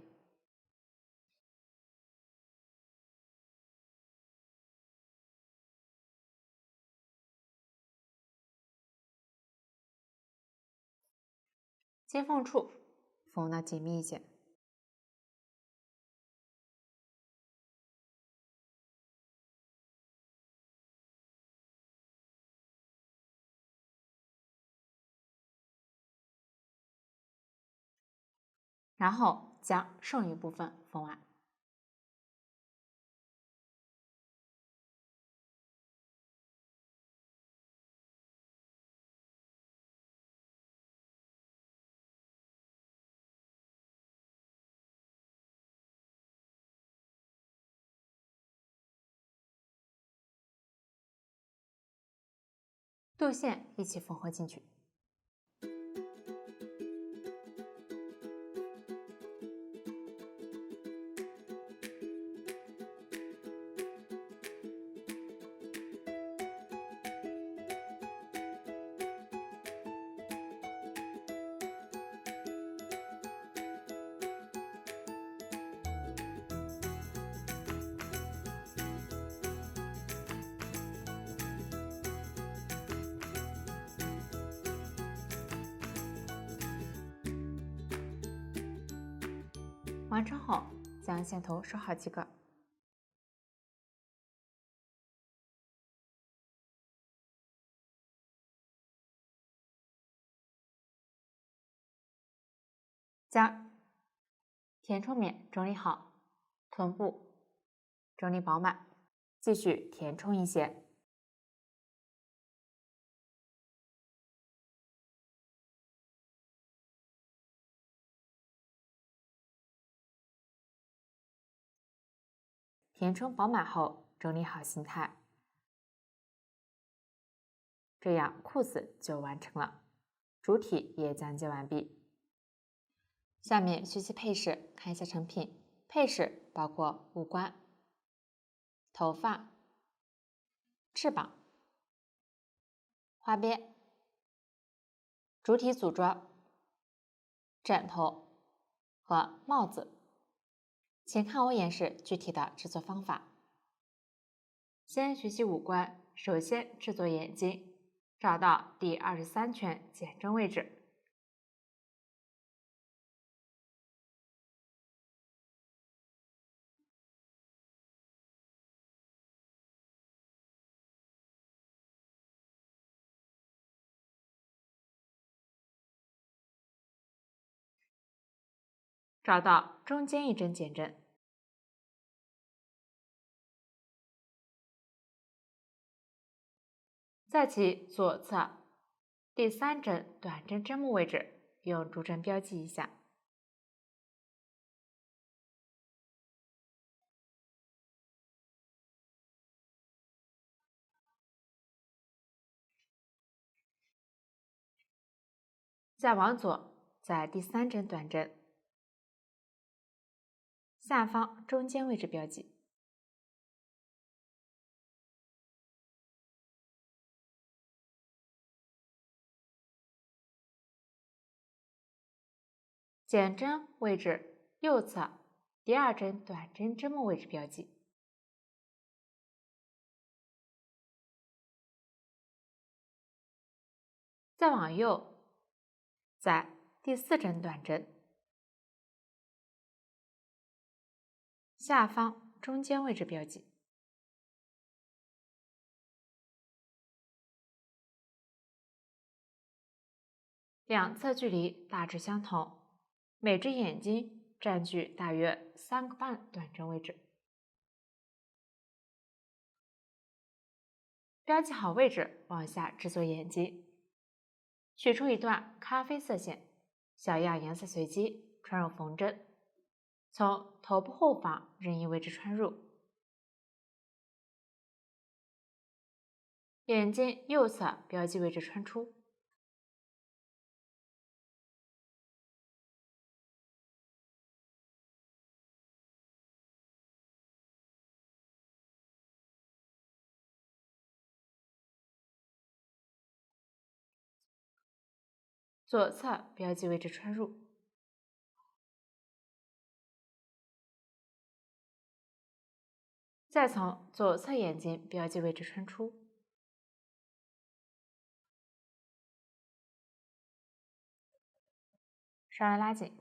接缝处缝得紧密一些。然后将剩余部分缝完。镀线一起缝合进去。完成后，将线头收好即可。将填充面整理好，臀部整理饱满，继续填充一些。填充饱满后，整理好形态，这样裤子就完成了，主体也讲解完毕。下面学习配饰，看一下成品。配饰包括五官、头发、翅膀、花边、主体组装、枕头和帽子。请看我演示具体的制作方法。先学习五官，首先制作眼睛，找到第23圈减针位置，找到中间一针减针，在其左侧第3针短针针目位置用竹针标记一下。再往左，在第3针短针下方中间位置标记。减针位置右侧第2针短针针目位置标记。再往右，在第4针短针下方中间位置标记。两侧距离大致相同，每只眼睛占据大约3个半短针位置。标记好位置，往下制作眼睛。取出一段咖啡色线，小样颜色随机，穿入缝针，从头部后方任意位置穿入。眼睛右侧标记位置穿出。左侧标记位置穿入，再从左侧眼睛标记位置穿出，稍微拉紧，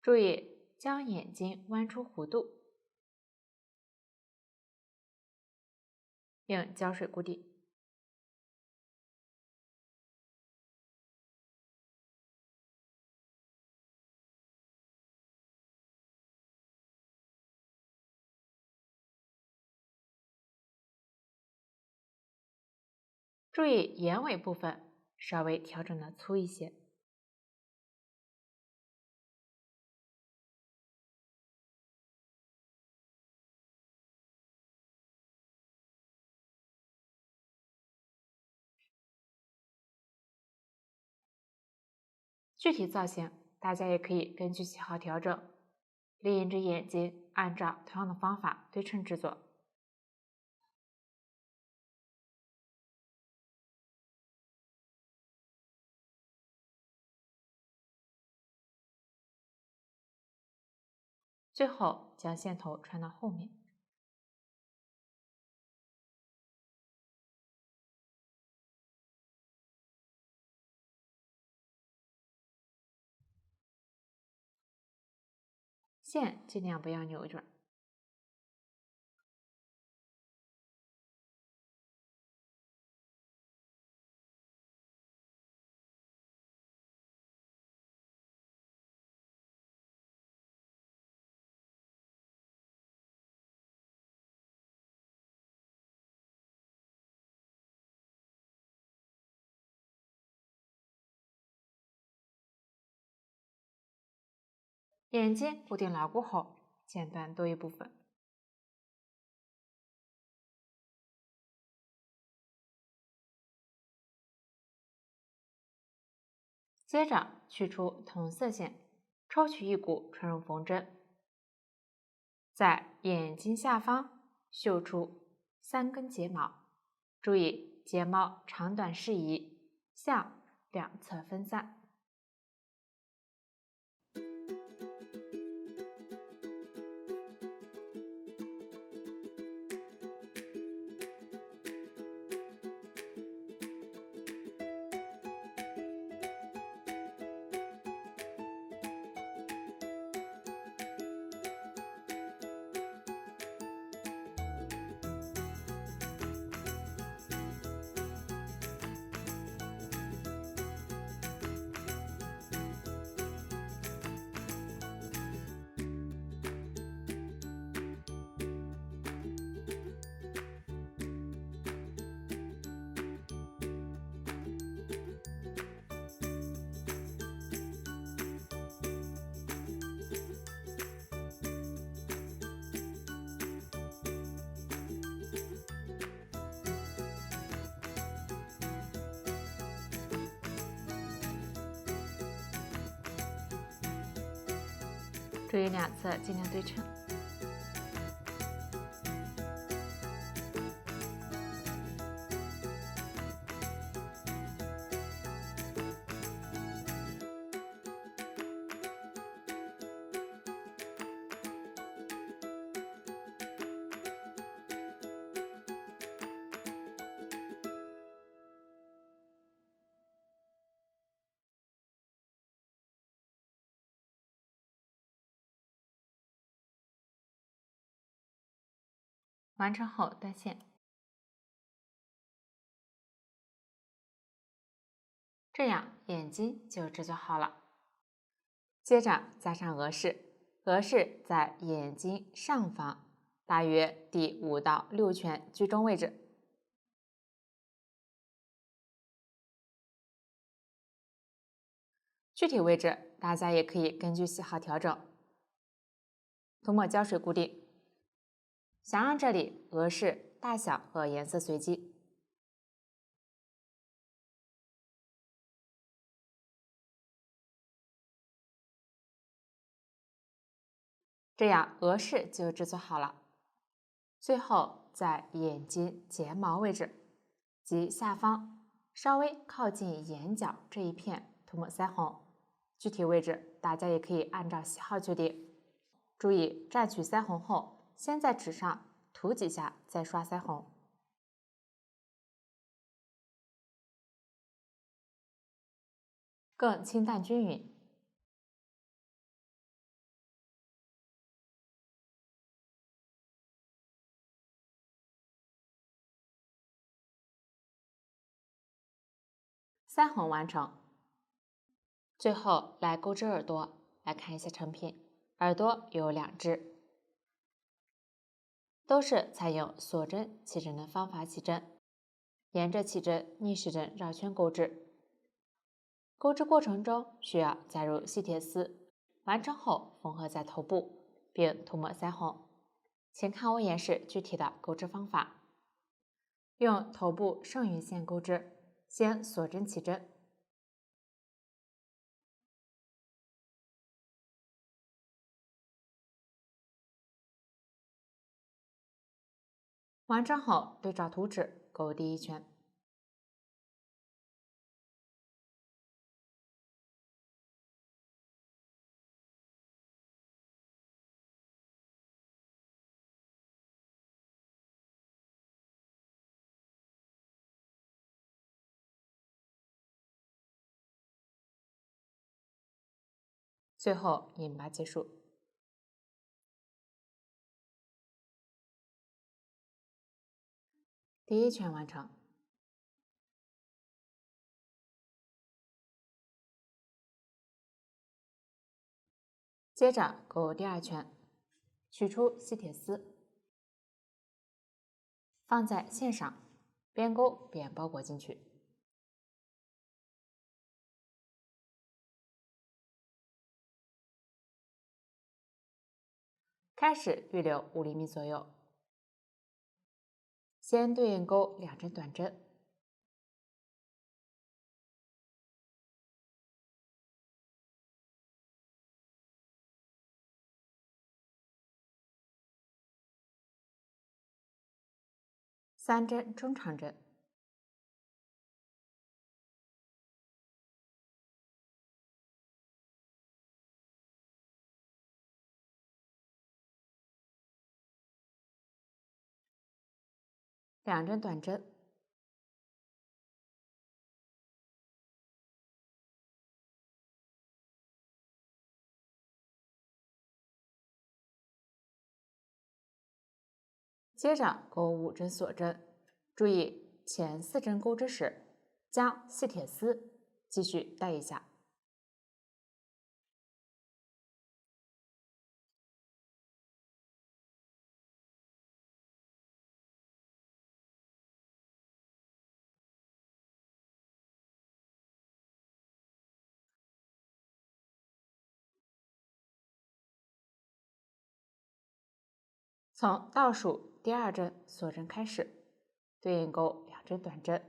注意将眼睛弯出弧度，并胶水固定。注意眼尾部分稍微调整的粗一些。具体造型大家也可以根据喜好调整，另一只眼睛按照同样的方法对称制作。最后将线头穿到后面。线尽量不要扭转。眼睛固定牢固后，剪断多余部分。接着取出同色线，抽取一股穿入缝针，在眼睛下方绣出3根睫毛，注意睫毛长短适宜，向两侧分散。注意两侧尽量对称。完成后断线，这样眼睛就制作好了。接着加上额饰，额饰在眼睛上方，大约第5到6圈居中位置。具体位置大家也可以根据喜好调整。涂抹胶水固定。想让这里额饰大小和颜色随机。这样额饰就制作好了。最后在眼睛睫毛位置及下方稍微靠近眼角这一片涂抹腮红，具体位置大家也可以按照喜好决定。注意蘸取腮红后，先在纸上涂几下，再刷腮红。更清淡均匀。腮红完成，最后来钩织耳朵，来看一下成品。耳朵有2只，都是采用锁针起针的方法起针，沿着起针逆时针绕圈钩织。钩织过程中需要加入细铁丝，完成后缝合在头部，并涂抹腮红。请看我演示具体的钩织方法。用头部剩余线钩织，先锁针起针，完成后，对照图纸勾第一圈。最后引拔结束。第一圈完成。接着勾第二圈，取出细铁丝，放在线上，边勾边包裹进去。开始预留5厘米左右，先对应钩2针短针，3针中长针，2针短针，接着勾5针锁针，注意前4针钩织时，将细铁丝继续带一下。从倒数第2针锁针开始，对应钩2针短针，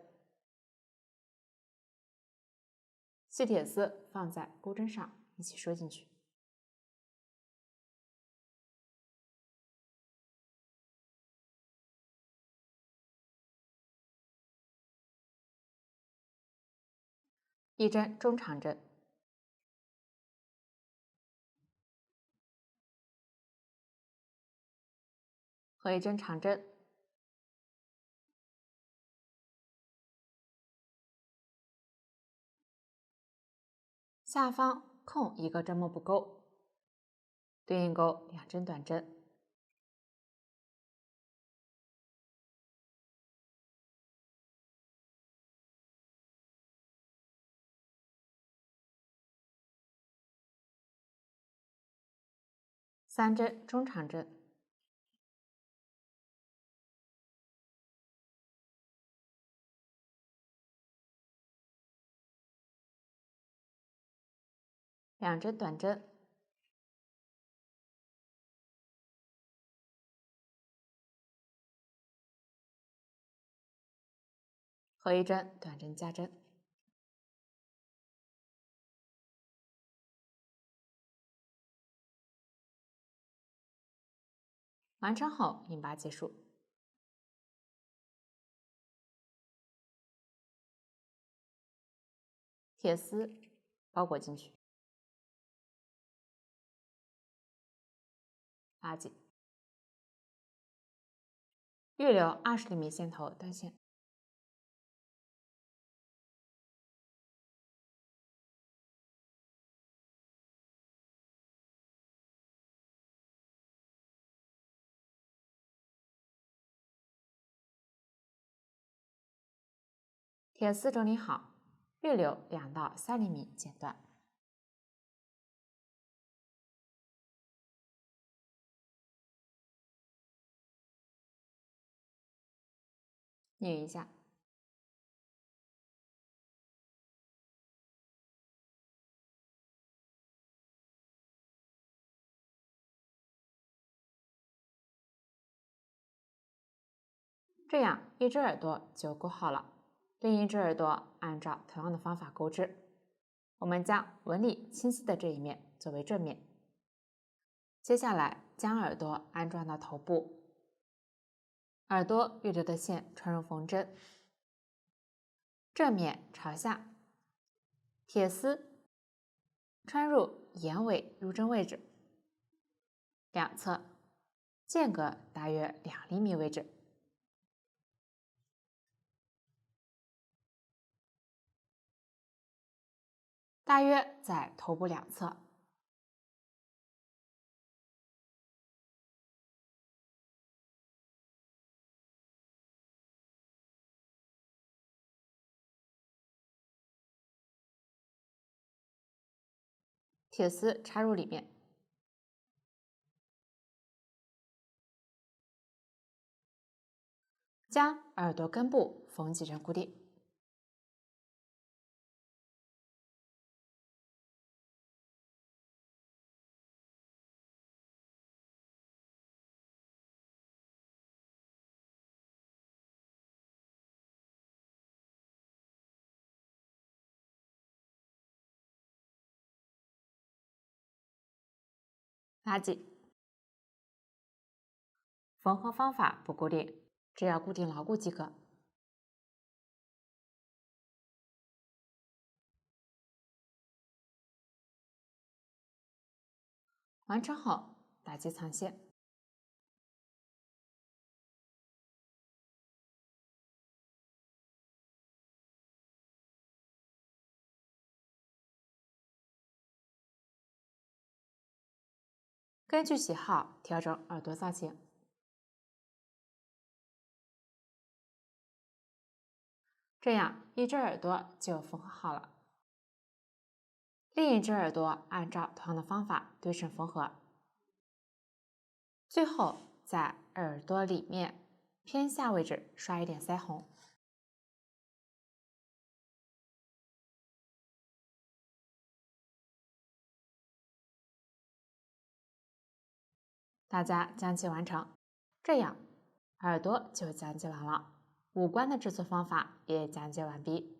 细铁丝放在钩针上一起收进去。1针中长针，和1针长针，下方空1个针幕布钩，对应钩2针短针，3针中长针，2针短针，和1针短针加针。完成后引拔结束。铁丝包裹进去，拉紧，预留20厘米线头断线。铁丝整理好，预留2到3厘米剪断。捋一下，这样1只耳朵就钩好了。另一只耳朵按照同样的方法钩织。我们将纹理清晰的这一面作为正面。接下来将耳朵安装到头部，耳朵预留的线穿入缝针，正面朝下，铁丝穿入眼尾入针位置，两侧间隔大约2厘米位置。大约在头部两侧。铁丝插入里面，将耳朵根部缝几针固定。拉紧。缝合方法不固定，只要固定牢固即可。完成后，打结藏线。根据喜好调整耳朵造型。这样一只耳朵就缝合好了。另一只耳朵按照同样的方法对称缝合。最后在耳朵里面偏下位置刷一点腮红。大家将其完成，这样耳朵就讲解完了，五官的制作方法也讲解完毕。